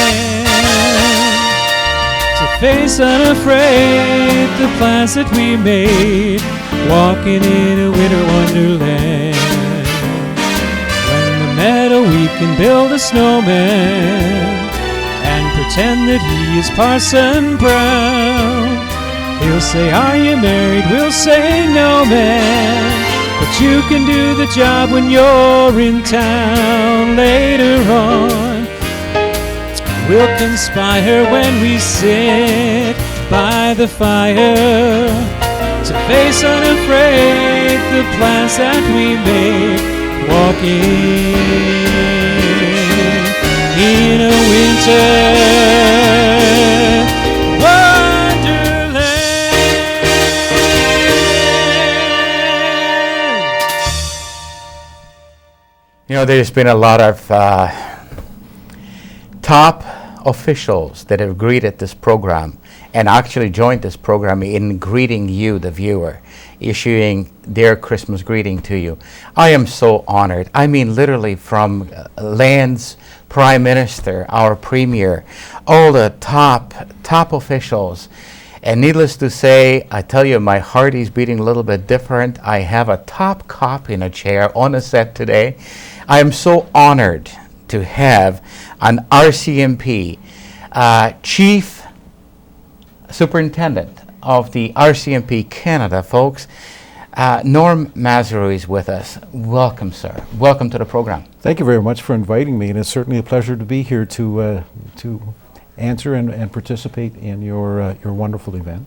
to face unafraid the plans that we made, walking in a winter wonderland. When the meadow we can build a snowman and pretend that he is Parson Brown. He'll say, "Are you married?" We'll say, "No, man." But you can do the job when you're in town. Later on we'll conspire when we sit by the fire, to face unafraid the plans that we make, walking in a winter wonderland. You know, there's been a lot of top officials that have greeted this program and actually joined this program in greeting you, the viewer, issuing their Christmas greeting to you. I am so honored. I mean, literally, from Land's Prime Minister, our Premier, all the top officials. And needless to say, I tell you, my heart is beating a little bit different. I have a top cop in a chair on the set today. I am so honored to have an RCMP, Chief Superintendent of the RCMP Canada, folks. Norm Mazerolle is with us. Welcome, sir. Welcome to the program. Thank you very much for inviting me, and it's certainly a pleasure to be here to answer and participate in your wonderful event.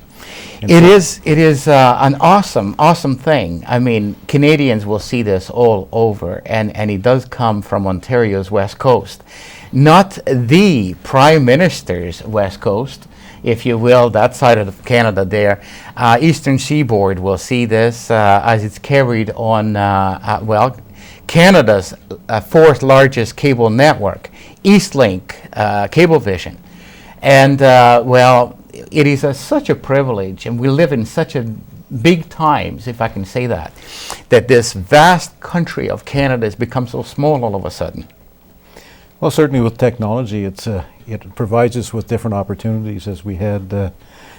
It is an awesome thing. I mean, Canadians will see this all over, and it does come from Ontario's West Coast. Not the Prime Minister's West Coast, if you will, that side of Canada there. Eastern Seaboard will see this as it's carried on, Canada's fourth largest cable network, Eastlink Cablevision. And, it is such a privilege, and we live in such a big times, if I can say that this vast country of Canada has become so small all of a sudden. Well, certainly with technology, it provides us with different opportunities as we had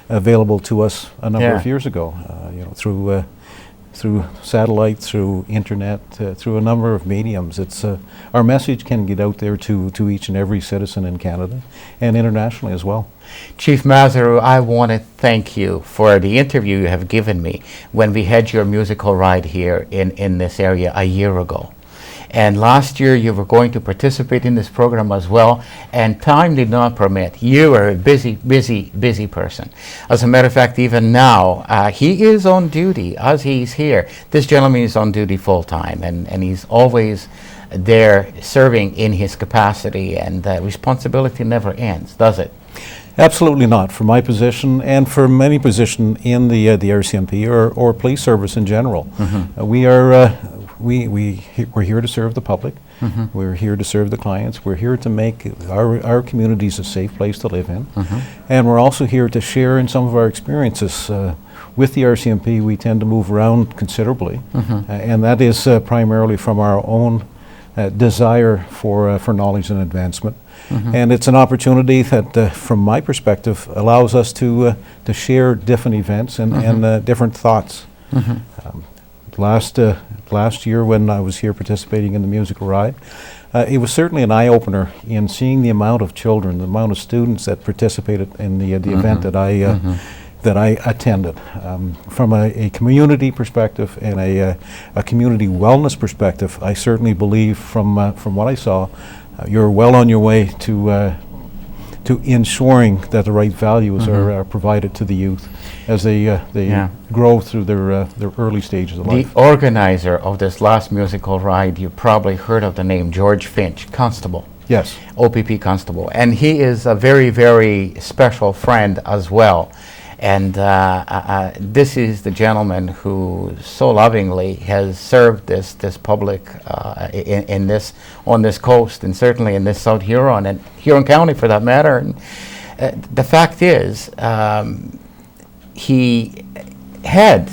available to us a number of years ago. Through satellite, through internet, through a number of mediums. Our message can get out there to each and every citizen in Canada and internationally as well. Chief Mazerolle, I want to thank you for the interview you have given me when we had your musical ride here in this area a year ago. And last year you were going to participate in this program as well, and time did not permit. You are a busy person. As a matter of fact, even now, he is on duty as he's here. This gentleman is on duty full time, and he's always there serving in his capacity, and responsibility never ends, does it? Absolutely not. For my position and for many positions in the RCMP or police service in general, we're here to serve the public. We're here to serve the clients. We're here to make our communities a safe place to live in, and we're also here to share in some of our experiences. With the RCMP, we tend to move around considerably, and that is primarily from our own desire for knowledge and advancement. And it's an opportunity that, from my perspective, allows us to share different events and different thoughts. Last year, when I was here participating in the musical ride, it was certainly an eye-opener in seeing the amount of children, the amount of students that participated in the event that I attended. From a community perspective and a community wellness perspective, I certainly believe from what I saw, you're well on your way to ensuring that the right values are provided to the youth as they grow through their early stages of life. The organizer of this last musical ride, you probably heard of the name George Finch, Constable. Yes. OPP Constable. And he is a very, very special friend as well. And this is the gentleman who so lovingly has served this public on this coast, and certainly in this South Huron and Huron County for that matter. And the fact is, he had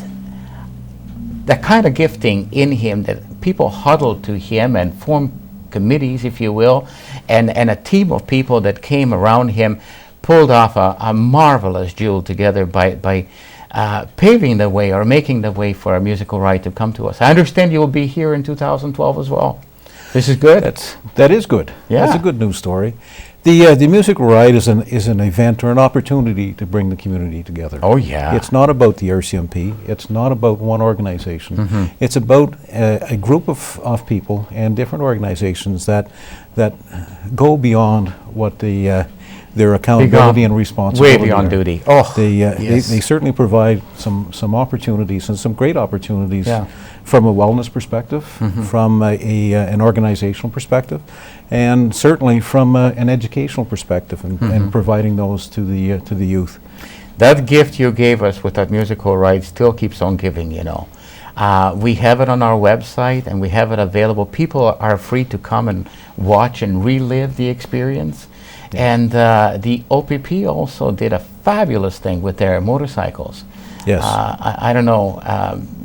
the kind of gifting in him that people huddled to him and formed committees, if you will, and a team of people that came around him pulled off a marvelous jewel together by paving the way or making the way for a musical ride to come to us. I understand you will be here in 2012 as well. This is good. That is good. Yeah. That's a good news story. The musical ride is an event or an opportunity to bring the community together. Oh yeah. It's not about the RCMP. It's not about one organization. It's about a group of people and different organizations that go beyond what their accountability and responsibility. Way beyond duty. They certainly provide some opportunities and some great opportunities from a wellness perspective, from an organizational perspective, and certainly from an educational perspective, and providing those to the youth. That gift you gave us with that musical ride still keeps on giving, you know. We have it on our website and we have it available. People are free to come and watch and relive the experience. And the OPP also did a fabulous thing with their motorcycles. Yes. I don't know.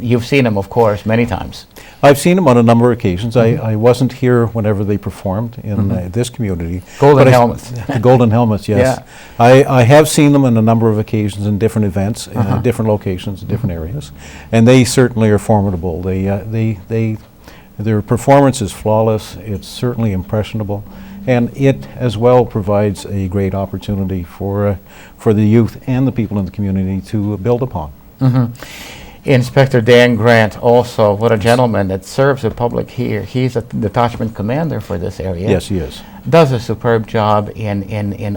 You've seen them, of course, many times. I've seen them on a number of occasions. I wasn't here whenever they performed in this community. Golden helmets. The golden helmets, yes. Yeah. I have seen them on a number of occasions in different events, different locations, different areas, and they certainly are formidable. Their performance is flawless. It's certainly impressionable. And it as well provides a great opportunity for the youth and the people in the community to build upon. Inspector Dan Grant also, what a gentleman that serves the public here. He's a detachment commander for this area. Yes, he is. Does a superb job in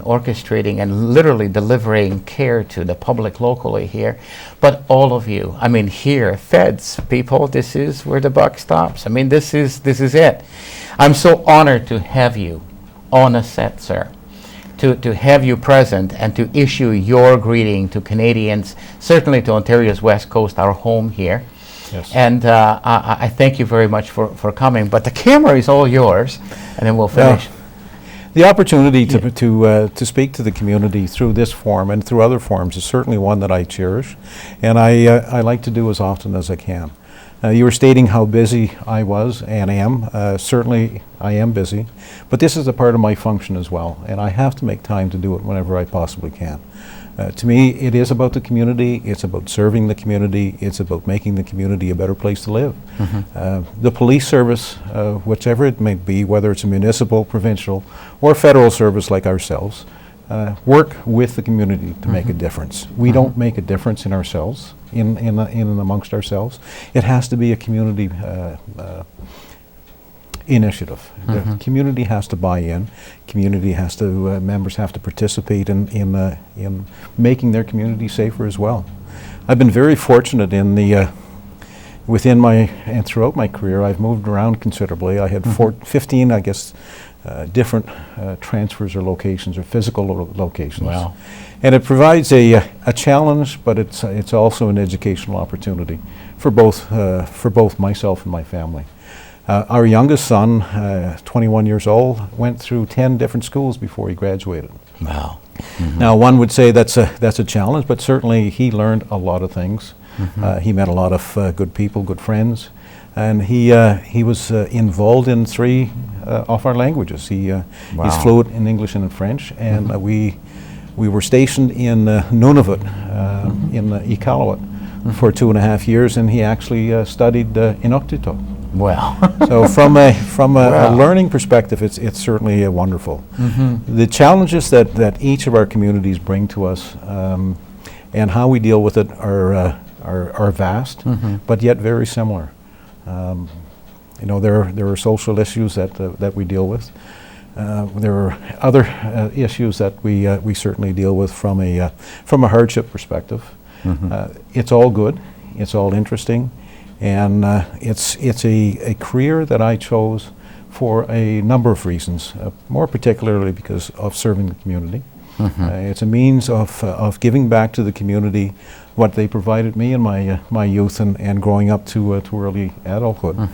orchestrating and literally delivering care to the public locally here. But all of you, I mean here, feds, people, this is where the buck stops. I mean, this is it. I'm so honored to have you on a set, sir, to have you present and to issue your greeting to Canadians, certainly to Ontario's West Coast, our home here. Yes. And I thank you very much for coming, but the camera is all yours, and then we'll finish. The opportunity to speak to the community through this forum and through other forums is certainly one that I cherish, and I like to do as often as I can. You were stating how busy I was and am. Certainly I am busy, but this is a part of my function as well, and I have to make time to do it whenever I possibly can. To me, it is about the community, it's about serving the community, it's about making the community a better place to live. The police service, whichever it may be, whether it's a municipal, provincial, or federal service like ourselves, work with the community to make a difference. We don't make a difference in ourselves, in and amongst ourselves. It has to be a community initiative. The community has to buy in. Community has to, members have to participate in making their community safer as well. I've been very fortunate in the within and throughout my career, I've moved around considerably. I had 15, I guess, different transfers or locations or physical locations. Wow. And it provides a challenge, but it's also an educational opportunity for both myself and my family. Our youngest son, 21 years old, went through 10 different schools before he graduated. Wow. Now, one would say that's a challenge, but certainly he learned a lot of things. He met a lot of good people, good friends, and he was involved in 3 of our languages. He's fluent in English and in French, and we were stationed in Nunavut, in Iqaluit, for 2.5 years, and he actually studied Inuktitut. Well, so from a learning perspective, it's certainly wonderful. The challenges that each of our communities bring to us, and how we deal with it are vast, but yet very similar. There are social issues that we deal with. There are other issues that we certainly deal with from a hardship perspective. It's all good. It's all interesting. And it's a career that I chose for a number of reasons, more particularly because of serving the community. It's a means of giving back to the community what they provided me in my youth and growing up to early adulthood.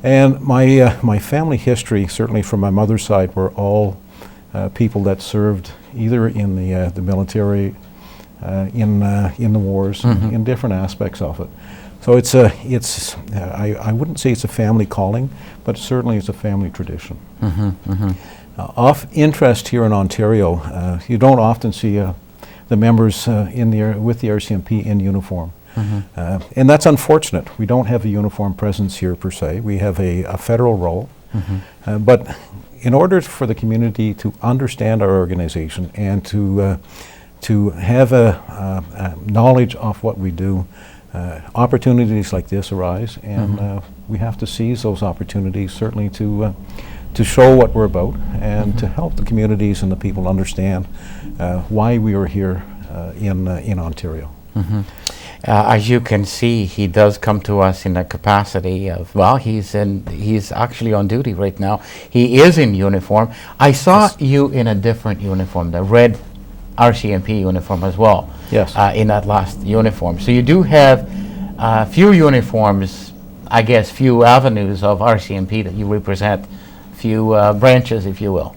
And my family history, certainly from my mother's side, were all people that served either in the military, in the wars, in different aspects of it. So I wouldn't say it's a family calling, but certainly it's a family tradition. Of interest here in Ontario, you don't often see the members with the RCMP in uniform. And that's unfortunate. We don't have a uniform presence here per se. We have a federal role. But in order for the community to understand our organization and to have a knowledge of what we do, opportunities like this arise, and we have to seize those opportunities, certainly to show what we're about and to help the communities and the people understand why we are here in Ontario. As you can see, he does come to us in the capacity of, well, he's actually on duty right now. He is in uniform. I saw you in a different uniform, the red RCMP uniform as well. Yes. In that last uniform. So you do have few uniforms, I guess, few avenues of RCMP that you represent, few branches, if you will.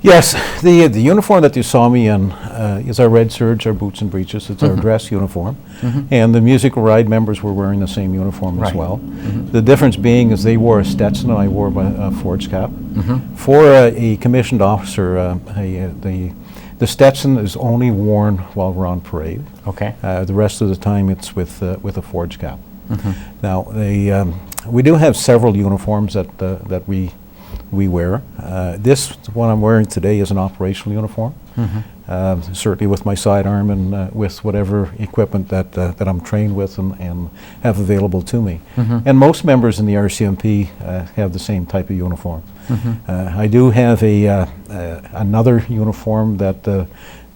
Yes, the uniform that you saw me in is our red serge, our boots and breeches. It's our dress uniform. And the musical ride members were wearing the same uniform as well. The difference being is they wore a Stetson and I wore a forage cap. For a commissioned officer, the Stetson is only worn while we're on parade. Okay. The rest of the time it's with a forage cap. Now, we do have several uniforms that we wear. This one I'm wearing today is an operational uniform. Certainly with my sidearm and with whatever equipment that I'm trained with and have available to me. And most members in the RCMP have the same type of uniform. I do have another uniform that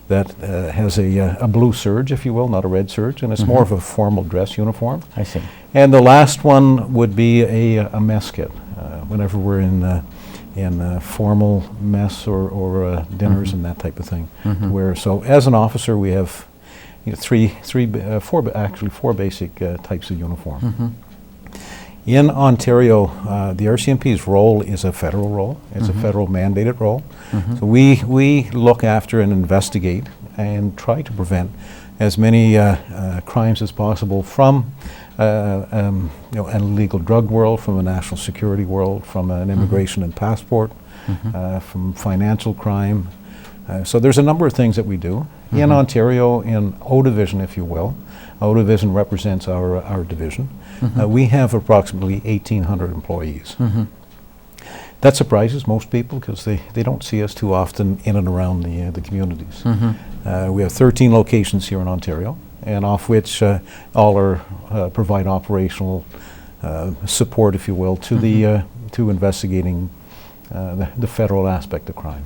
has a blue serge, if you will, not a red serge, and it's more of a formal dress uniform. I see. And the last one would be a mess kit. Whenever we're in formal mess or dinners and that type of thing. Where so as an officer we have four basic types of uniform. In Ontario, the RCMP's role is a federal role. It's a federal mandated role. So we look after and investigate and try to prevent as many crimes as possible from an illegal drug world, from a national security world, from an immigration and passport, from financial crime. So there's a number of things that we do. In Ontario, in O Division, if you will, O Division represents our division. We have approximately 1,800 employees. That surprises most people because they don't see us too often in and around the communities. We have 13 locations here in Ontario, and off which all provide operational support, if you will, to to investigating the federal aspect of crime.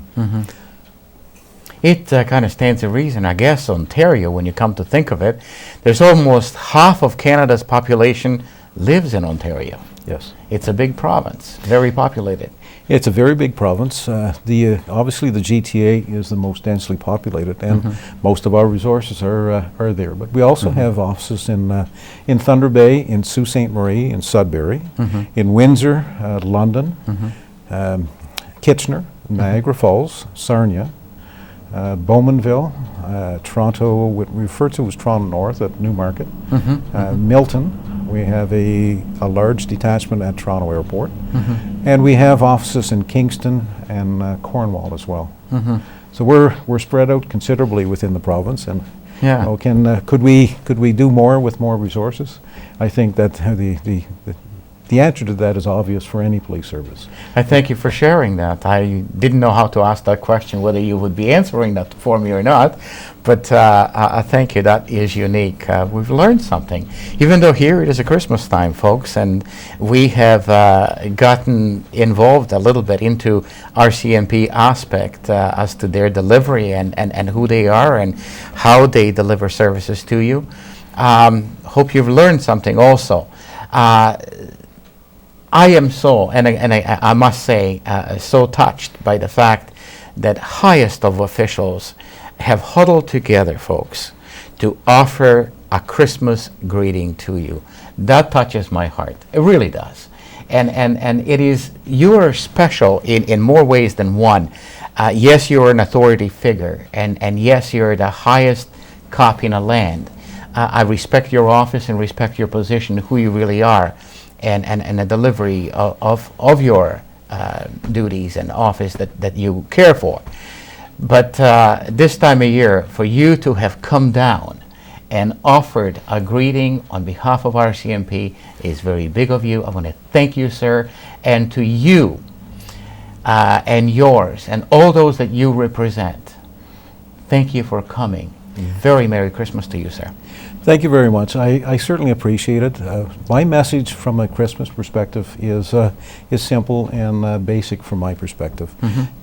It kind of stands to reason, I guess, Ontario, when you come to think of it, there's almost half of Canada's population lives in Ontario. Yes. It's a big province, very populated. It's a very big province. Obviously the GTA is the most densely populated, and most of our resources are there. But we also have offices in Thunder Bay, in Sault Ste. Marie, in Sudbury, in Windsor, London, Kitchener, Niagara Falls, Sarnia, Bowmanville, Toronto, what we refer to as Toronto North at Newmarket, Milton. We have a large detachment at Toronto Airport, and we have offices in Kingston and Cornwall as well. So we're spread out considerably within the province, and could we do more with more resources? I think that the answer to that is obvious for any police service. I thank you for sharing that. I didn't know how to ask that question, whether you would be answering that for me or not, but I thank you. That is unique. We've learned something, even though here it is a Christmas time, folks, and we have gotten involved a little bit into RCMP aspect as to their delivery and who they are and how they deliver services to you. Hope you've learned something also. I am so, and I must say, so touched by the fact that highest of officials have huddled together, folks, to offer a Christmas greeting to you. That touches my heart. It really does. And it is, you are special in more ways than one. Yes, you're an authority figure, and yes, you're the highest cop in the land. I respect your office and respect your position, who you really are. And the delivery of your duties and office that you care for. But this time of year, for you to have come down and offered a greeting on behalf of RCMP is very big of you. I want to thank you, sir, and to you and yours and all those that you represent. Thank you for coming. Very Merry Christmas to you, sir. Thank you very much. I certainly appreciate it. My message from a Christmas perspective is simple and basic from my perspective.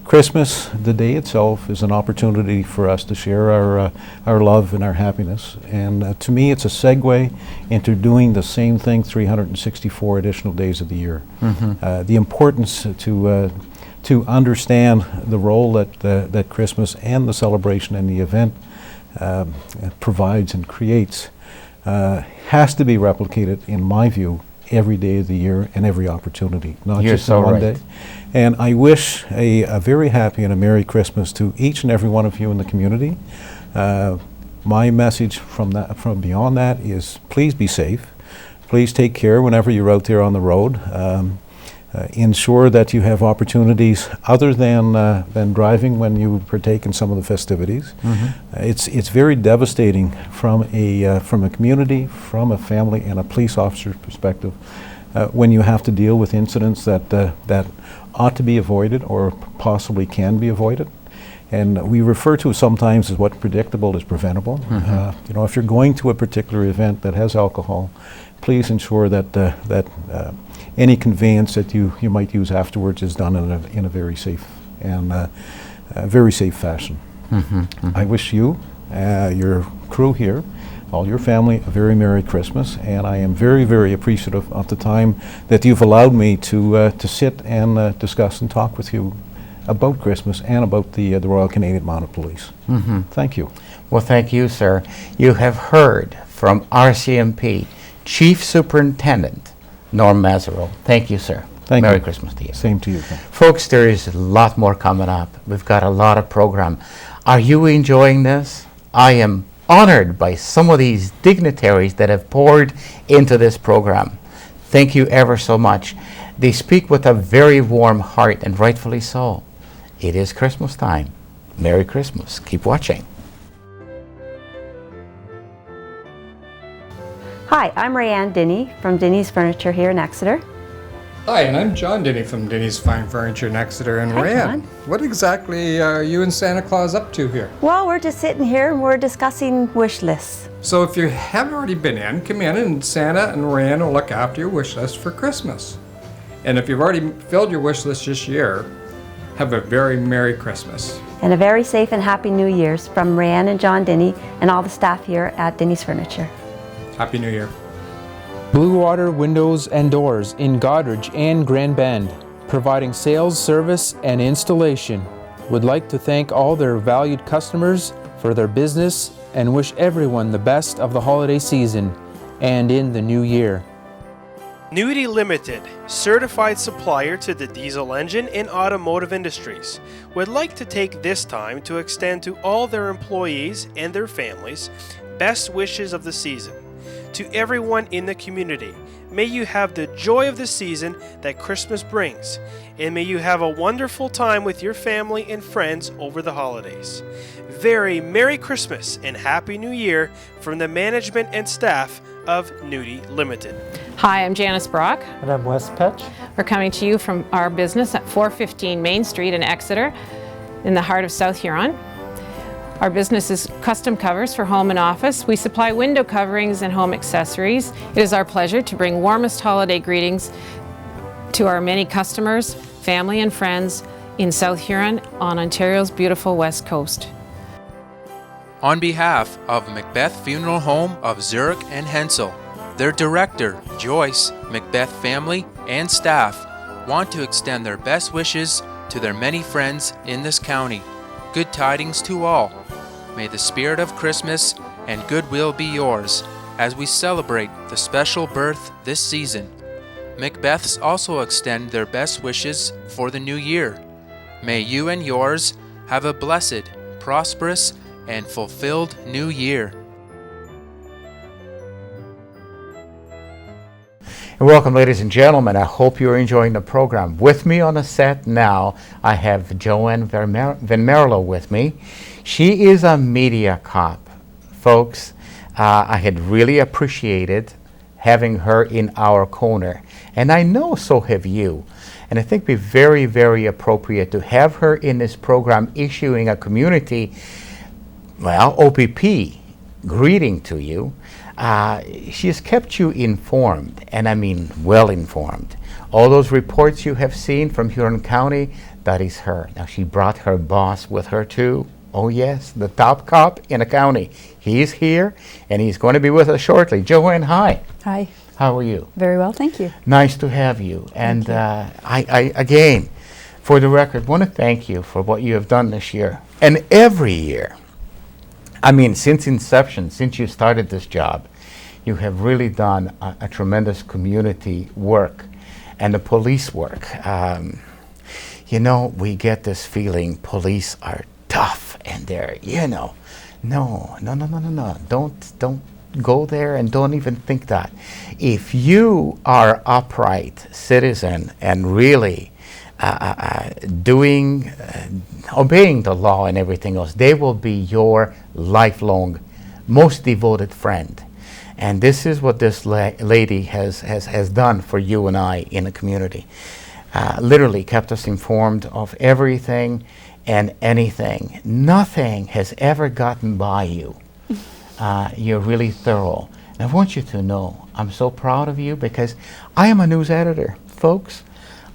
Christmas, the day itself, is an opportunity for us to share our love and our happiness. And to me, it's a segue into doing the same thing 364 additional days of the year. The importance to understand the role that Christmas and the celebration and the event provides and creates has to be replicated, in my view, every day of the year and every opportunity, not You're just so one right. day. And I wish a very happy and a Merry Christmas to each and every one of you in the community. My message from beyond that is please be safe. Please take care whenever you're out there on the road. Ensure that you have opportunities other than driving when you partake in some of the festivities. It's very devastating from a community, from a family, and a police officer's perspective when you have to deal with incidents that ought to be avoided or possibly can be avoided. And we refer to sometimes as what's predictable is preventable. You know, if you're going to a particular event that has alcohol, please ensure that any conveyance that you might use afterwards is done in a very safe and very safe fashion. I wish you, your crew here, all your family, a very Merry Christmas, and I am very, very appreciative of the time that you've allowed me to sit and discuss and talk with you about Christmas and about the Royal Canadian Mounted Police. Thank you. Well, thank you, sir. You have heard from RCMP Chief Superintendent Norm Mazerolle. Thank you, sir. Thank Merry you. Christmas to you. Same to you. Folks, there is a lot more coming up. We've got a lot of program. Are you enjoying this? I am honored by some of these dignitaries that have poured into this program. Thank you ever so much. They speak with a very warm heart, and rightfully so. It is Christmas time. Merry Christmas. Keep watching. Hi, I'm Rayanne Denny from Denny's Furniture here in Exeter. Hi, and I'm John Denny from Denny's Fine Furniture in Exeter. And Hi, Rayanne, John. what exactly are you and Santa Claus up to here? Well, we're just sitting here and we're discussing wish lists. So if you haven't already been in, come in and Santa and Rayanne will look after your wish list for Christmas. And if you've already filled your wish list this year, have a very Merry Christmas. And a very safe and happy New Year's from Rayanne and John Denny and all the staff here at Denny's Furniture. Happy New Year. Blue Water Windows and Doors in Goderich and Grand Bend, providing sales, service, and installation. Would like to thank all their valued customers for their business and wish everyone the best of the holiday season and in the new year. Nudie Limited, certified supplier to the diesel engine and automotive industries, would like to take this time to extend to all their employees and their families best wishes of the season. To everyone in the community, may you have the joy of the season that Christmas brings, and may you have a wonderful time with your family and friends over the holidays. Very Merry Christmas and Happy New Year from the management and staff of Nudie Limited. Hi, I'm Janice Brock. And I'm Wes Petch. We're coming to you from our business at 415 Main Street in Exeter, in the heart of South Huron. Our business is custom covers for home and office. We supply window coverings and home accessories. It is our pleasure to bring warmest holiday greetings to our many customers, family and friends in South Huron on Ontario's beautiful west coast. On behalf of Macbeth Funeral Home of Zurich and Hensel, their director, Joyce, Macbeth family, and staff want to extend their best wishes to their many friends in this county. Good tidings to all. May the spirit of Christmas and goodwill be yours as we celebrate the special birth this season. Macbeths also extend their best wishes for the new year. May you and yours have a blessed, prosperous, and fulfilled new year. And welcome, ladies and gentlemen. I hope you're enjoying the program. With me on the set now, I have Joan Van Mierlo with me. She is a media cop. Folks, I had really appreciated having her in our corner. And I know so have you. And I think it'd be very, very appropriate to have her in this program issuing a community, well, OPP greeting to you. She has kept you informed, and I mean well informed. All those reports you have seen from Huron County, that is her. Now, she brought her boss with her too. Oh yes, the top cop in the county. He's here, and he's going to be with us shortly. Joanne, hi. Hi. How are you? Very well, thank you. Nice to have you. And I again, for the record, want to thank you for what you have done this year and every year. I mean, since inception, since you started this job, you have really done a tremendous community work and the police work. You know, we get this feeling police are tough and they're, you know, no. Don't go there and don't even think that. If you are upright citizen and really obeying the law and everything else, they will be your lifelong, most devoted friend. And this is what this lady has done for you and I in the community. Literally kept us informed of everything and anything. Nothing has ever gotten by you. You're really thorough. And I want you to know, I'm so proud of you because I am a news editor, folks.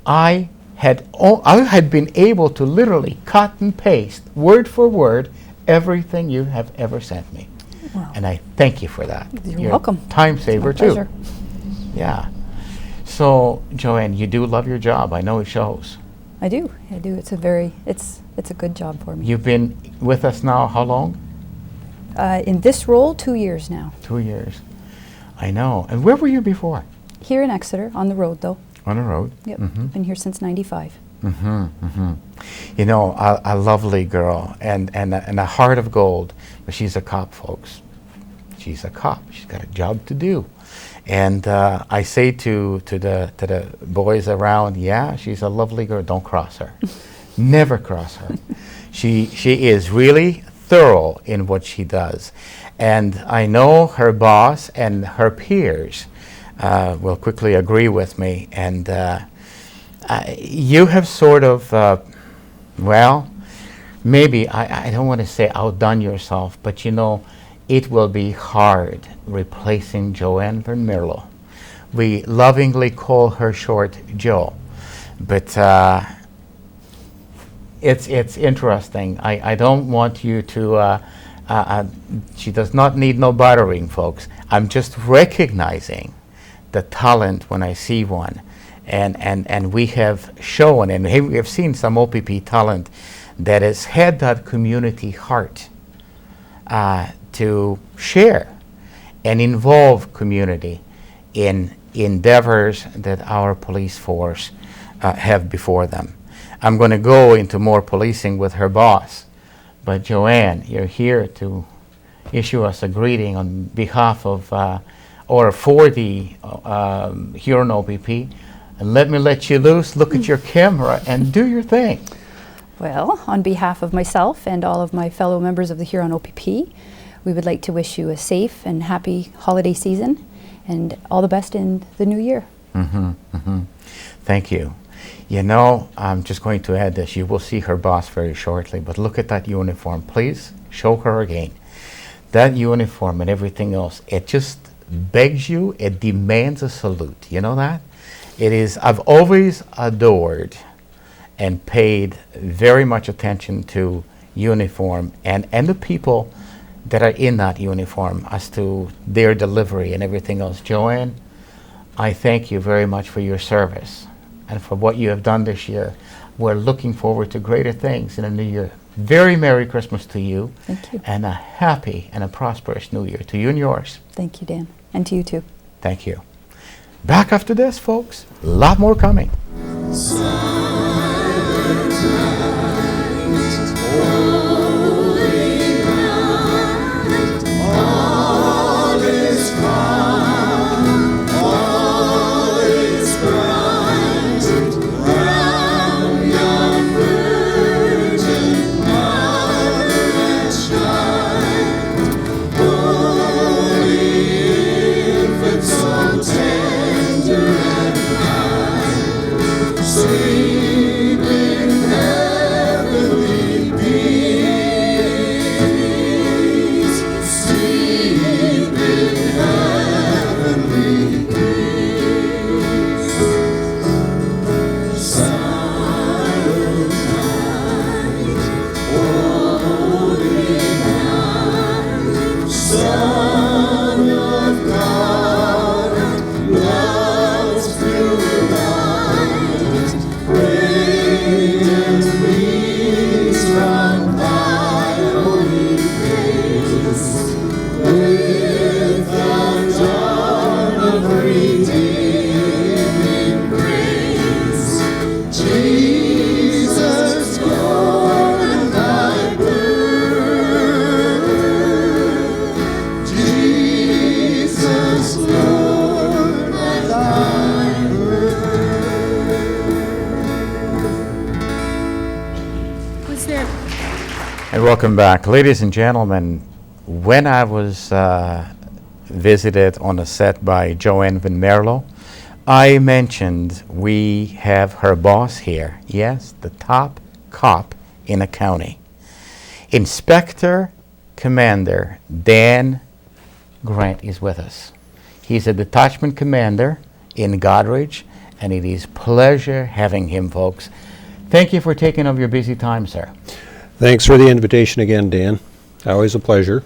I had been able to literally cut and paste, word for word, everything you have ever sent me. Wow. And I thank you for that. You're welcome. Time saver it's my too. Pleasure. Yeah. So, Joanne, you do love your job. I know it shows. I do. It's a good job for me. You've been with us now how long? In this role, 2 years now. 2 years. I know. And where were you before? Here in Exeter, on the road though. On the road? Yep. Been here since '95. You know, a lovely girl and a heart of gold. But she's a cop, folks. She's a cop. She's got a job to do. And I say to the boys around, yeah, she's a lovely girl. Don't cross her. Never cross her. She is really thorough in what she does. And I know her boss and her peers will quickly agree with me. And you have sort of, well, maybe, I don't want to say outdone yourself, but you know, it will be hard replacing Joanne Van Mierlo. We lovingly call her short Jo. But it's interesting. I don't want you to, she does not need no buttering, folks. I'm just recognizing the talent when I see one. And we have shown, and we have seen some OPP talent that has had that community heart to share and involve community in endeavors that our police force have before them. I'm going to go into more policing with her boss, but Joanne, you're here to issue us a greeting on behalf of or for the Huron OPP. And let you loose, look at your camera, and do your thing. Well, on behalf of myself and all of my fellow members of the Huron OPP, we would like to wish you a safe and happy holiday season and all the best in the new year. Thank you. You know, I'm just going to add this. You will see her boss very shortly, but look at that uniform. Please show her again. That uniform and everything else, it just begs you, it demands a salute. You know that? It is, I've always adored and paid very much attention to uniform and the people that are in that uniform as to their delivery and everything else. Joanne, I thank you very much for your service and for what you have done this year. We're looking forward to greater things in the new year. Very Merry Christmas to you. Thank you. And a happy and a prosperous new year to you and yours. Thank you, Dan. And to you too. Thank you. Back after this, folks. A lot more coming. Welcome back. Ladies and gentlemen, when I was visited on a set by Joan van Mierlo, I mentioned we have her boss here. Yes, the top cop in a county. Inspector Commander Dan Grant is with us. He's a detachment commander in Godrich, and it is pleasure having him, folks. Thank you for taking up your busy time, sir. Thanks for the invitation again, Dan. Always a pleasure.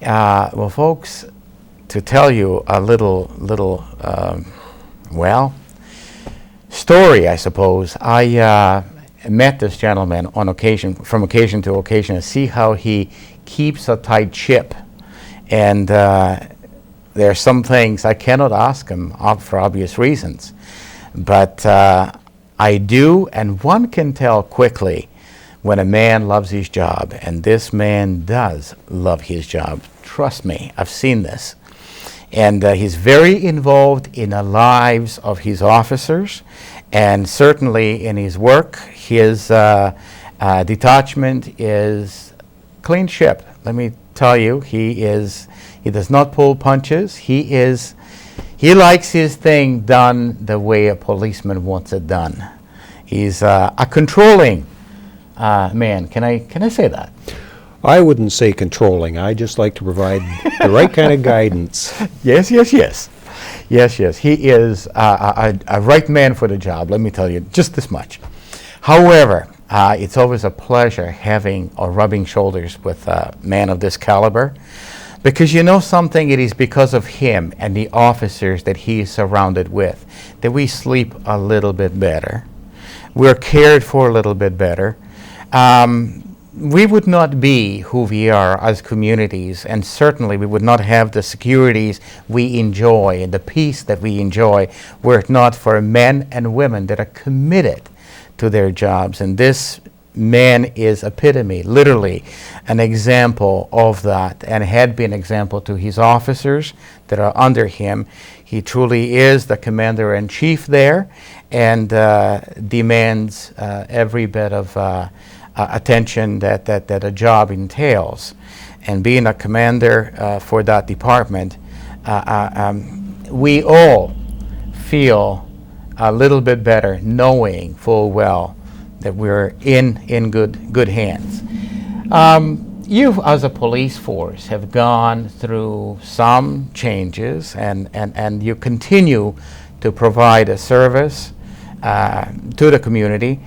Well, folks, to tell you a little story, I suppose. I met this gentleman on occasion, from occasion to occasion, to see how he keeps a tight ship. And there are some things I cannot ask him for obvious reasons. But I do, and one can tell quickly when a man loves his job, and this man does love his job. Trust me, I've seen this. And he's very involved in the lives of his officers, and certainly in his work. His detachment is clean ship. Let me tell you, he does not pull punches. He likes his thing done the way a policeman wants it done. He's a controlling man. Can I say that? I wouldn't say controlling. I just like to provide the right kind of guidance. Yes. He is a right man for the job, let me tell you just this much. However, it's always a pleasure having or rubbing shoulders with a man of this caliber, Because you know something, it is because of him and the officers that he is surrounded with that we sleep a little bit better. We're cared for a little bit better. We would not be who we are as communities, and certainly we would not have the securities we enjoy and the peace that we enjoy were it not for men and women that are committed to their jobs. And this man is epitome, literally an example of that, and had been example to his officers that are under him. He truly is the commander-in-chief there, and demands every bit of attention that a job entails. And being a commander for that department, we all feel a little bit better knowing full well that we're in good hands. You as a police force have gone through some changes, and you continue to provide a service to the community.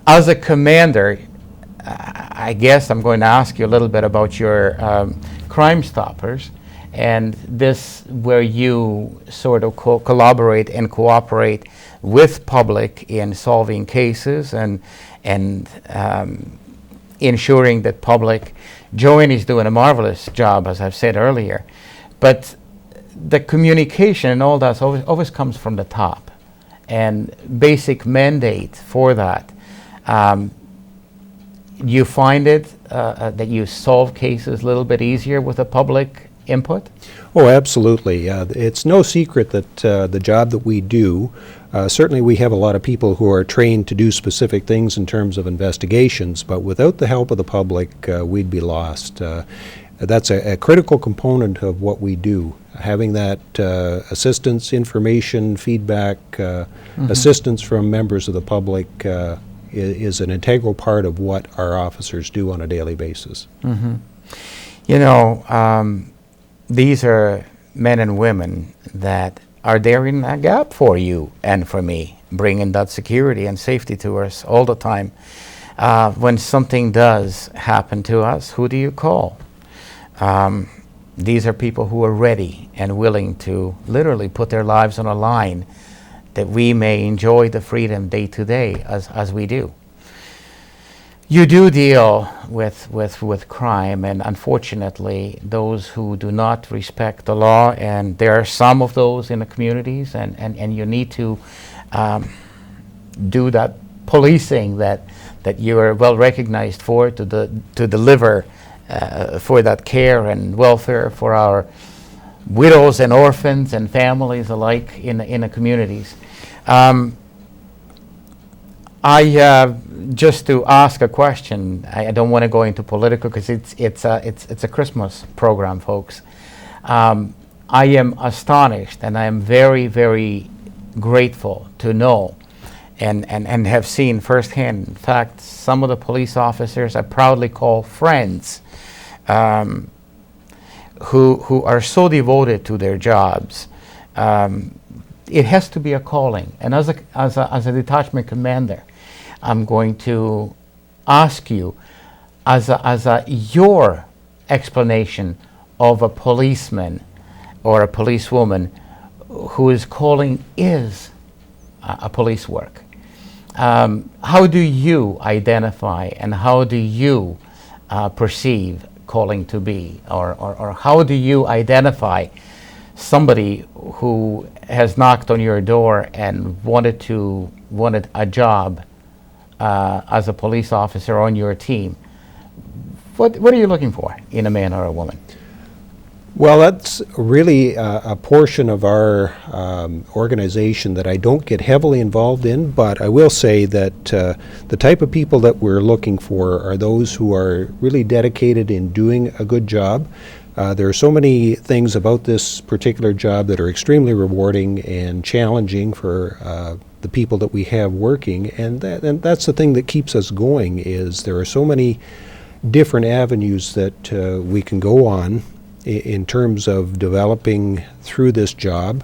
As a commander, I guess I'm going to ask you a little bit about your Crime Stoppers, and this where you sort of collaborate and cooperate with public in solving cases and ensuring that public. Joan is doing a marvelous job, as I've said earlier, but the communication and all that always comes from the top, and basic mandate for that. You find it that you solve cases a little bit easier with the public input? Oh, absolutely. It's no secret that the job that we do, certainly we have a lot of people who are trained to do specific things in terms of investigations, but without the help of the public, we'd be lost. That's a critical component of what we do. Having that assistance, information, feedback, assistance from members of the public is an integral part of what our officers do on a daily basis. You know, these are men and women that are there in a gap for you and for me, bringing that security and safety to us all the time. When something does happen to us, who do you call? These are people who are ready and willing to literally put their lives on a line that we may enjoy the freedom day to day as we do. You do deal with crime, and unfortunately those who do not respect the law, and there are some of those in the communities, and you need to do that policing that you are well recognized for, to deliver for that care and welfare for our widows and orphans and families alike in the communities. Just to ask a question, I don't want to go into political because it's a Christmas program, folks. I am astonished, and I am very, very grateful to know and have seen firsthand. In fact, some of the police officers I proudly call friends, who are so devoted to their jobs. It has to be a calling, and as a detachment commander, I'm going to ask you, as your explanation of a policeman or a policewoman whose calling is a police work. How do you identify and how do you perceive calling to be, or how do you identify somebody who has knocked on your door and wanted a job as a police officer on your team? What are you looking for in a man or a woman? Well, that's really a portion of our organization that I don't get heavily involved in, but I will say that the type of people that we're looking for are those who are really dedicated in doing a good job. There are so many things about this particular job that are extremely rewarding and challenging for the people that we have working, and that's the thing that keeps us going. Is there are so many different avenues that we can go on in terms of developing through this job,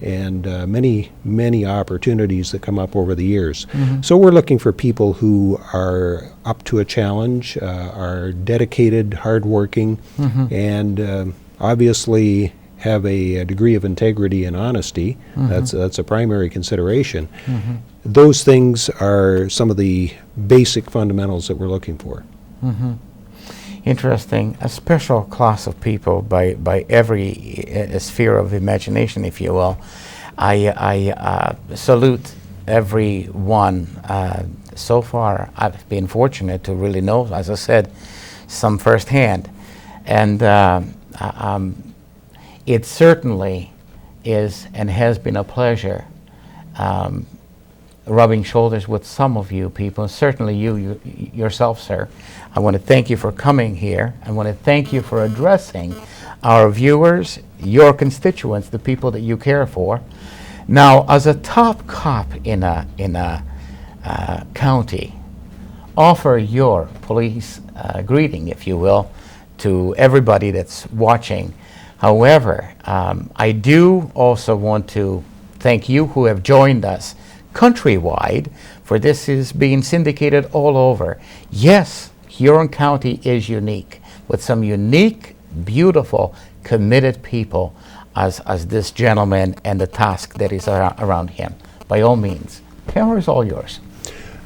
and many opportunities that come up over the years. So we're looking for people who are up to a challenge, are dedicated, hardworking, and obviously have a degree of integrity and honesty. That's a primary consideration. Those things are some of the basic fundamentals that we're looking for. Interesting. A special class of people by every sphere of imagination, if you will. I salute everyone. So far, I've been fortunate to really know, as I said, some firsthand. And it certainly is and has been a pleasure rubbing shoulders with some of you people, certainly you yourself, sir. I want to thank you for coming here. I want to thank you for addressing our viewers, your constituents, the people that you care for. Now, as a top cop in a county, offer your police greeting, if you will, to everybody that's watching. However, I do also want to thank you who have joined us countrywide, for this is being syndicated all over. Yes, Huron County is unique, with some unique, beautiful, committed people as this gentleman and the task that is around him. By all means, camera is all yours.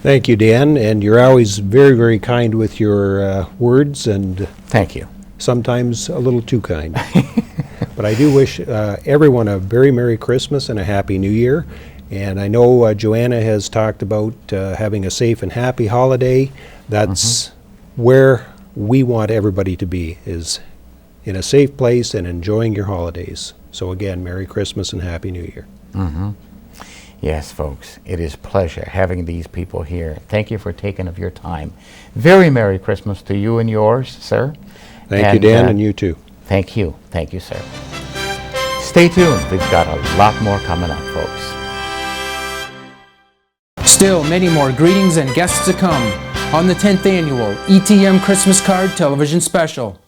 Thank you, Dan, and you're always very, very kind with your words, and thank you. Sometimes a little too kind. But I do wish everyone a very Merry Christmas and a Happy New Year. And I know Joanna has talked about having a safe and happy holiday. That's where we want everybody to be, is in a safe place and enjoying your holidays. So again, Merry Christmas and Happy New Year. Yes, folks, it is a pleasure having these people here. Thank you for taking of your time. Very Merry Christmas to you and yours, sir. Thank you, Dan, and you too. Thank you, sir. Stay tuned. We've got a lot more coming up, folks. Still many more greetings and guests to come on the 10th annual ETM Christmas Card Television Special.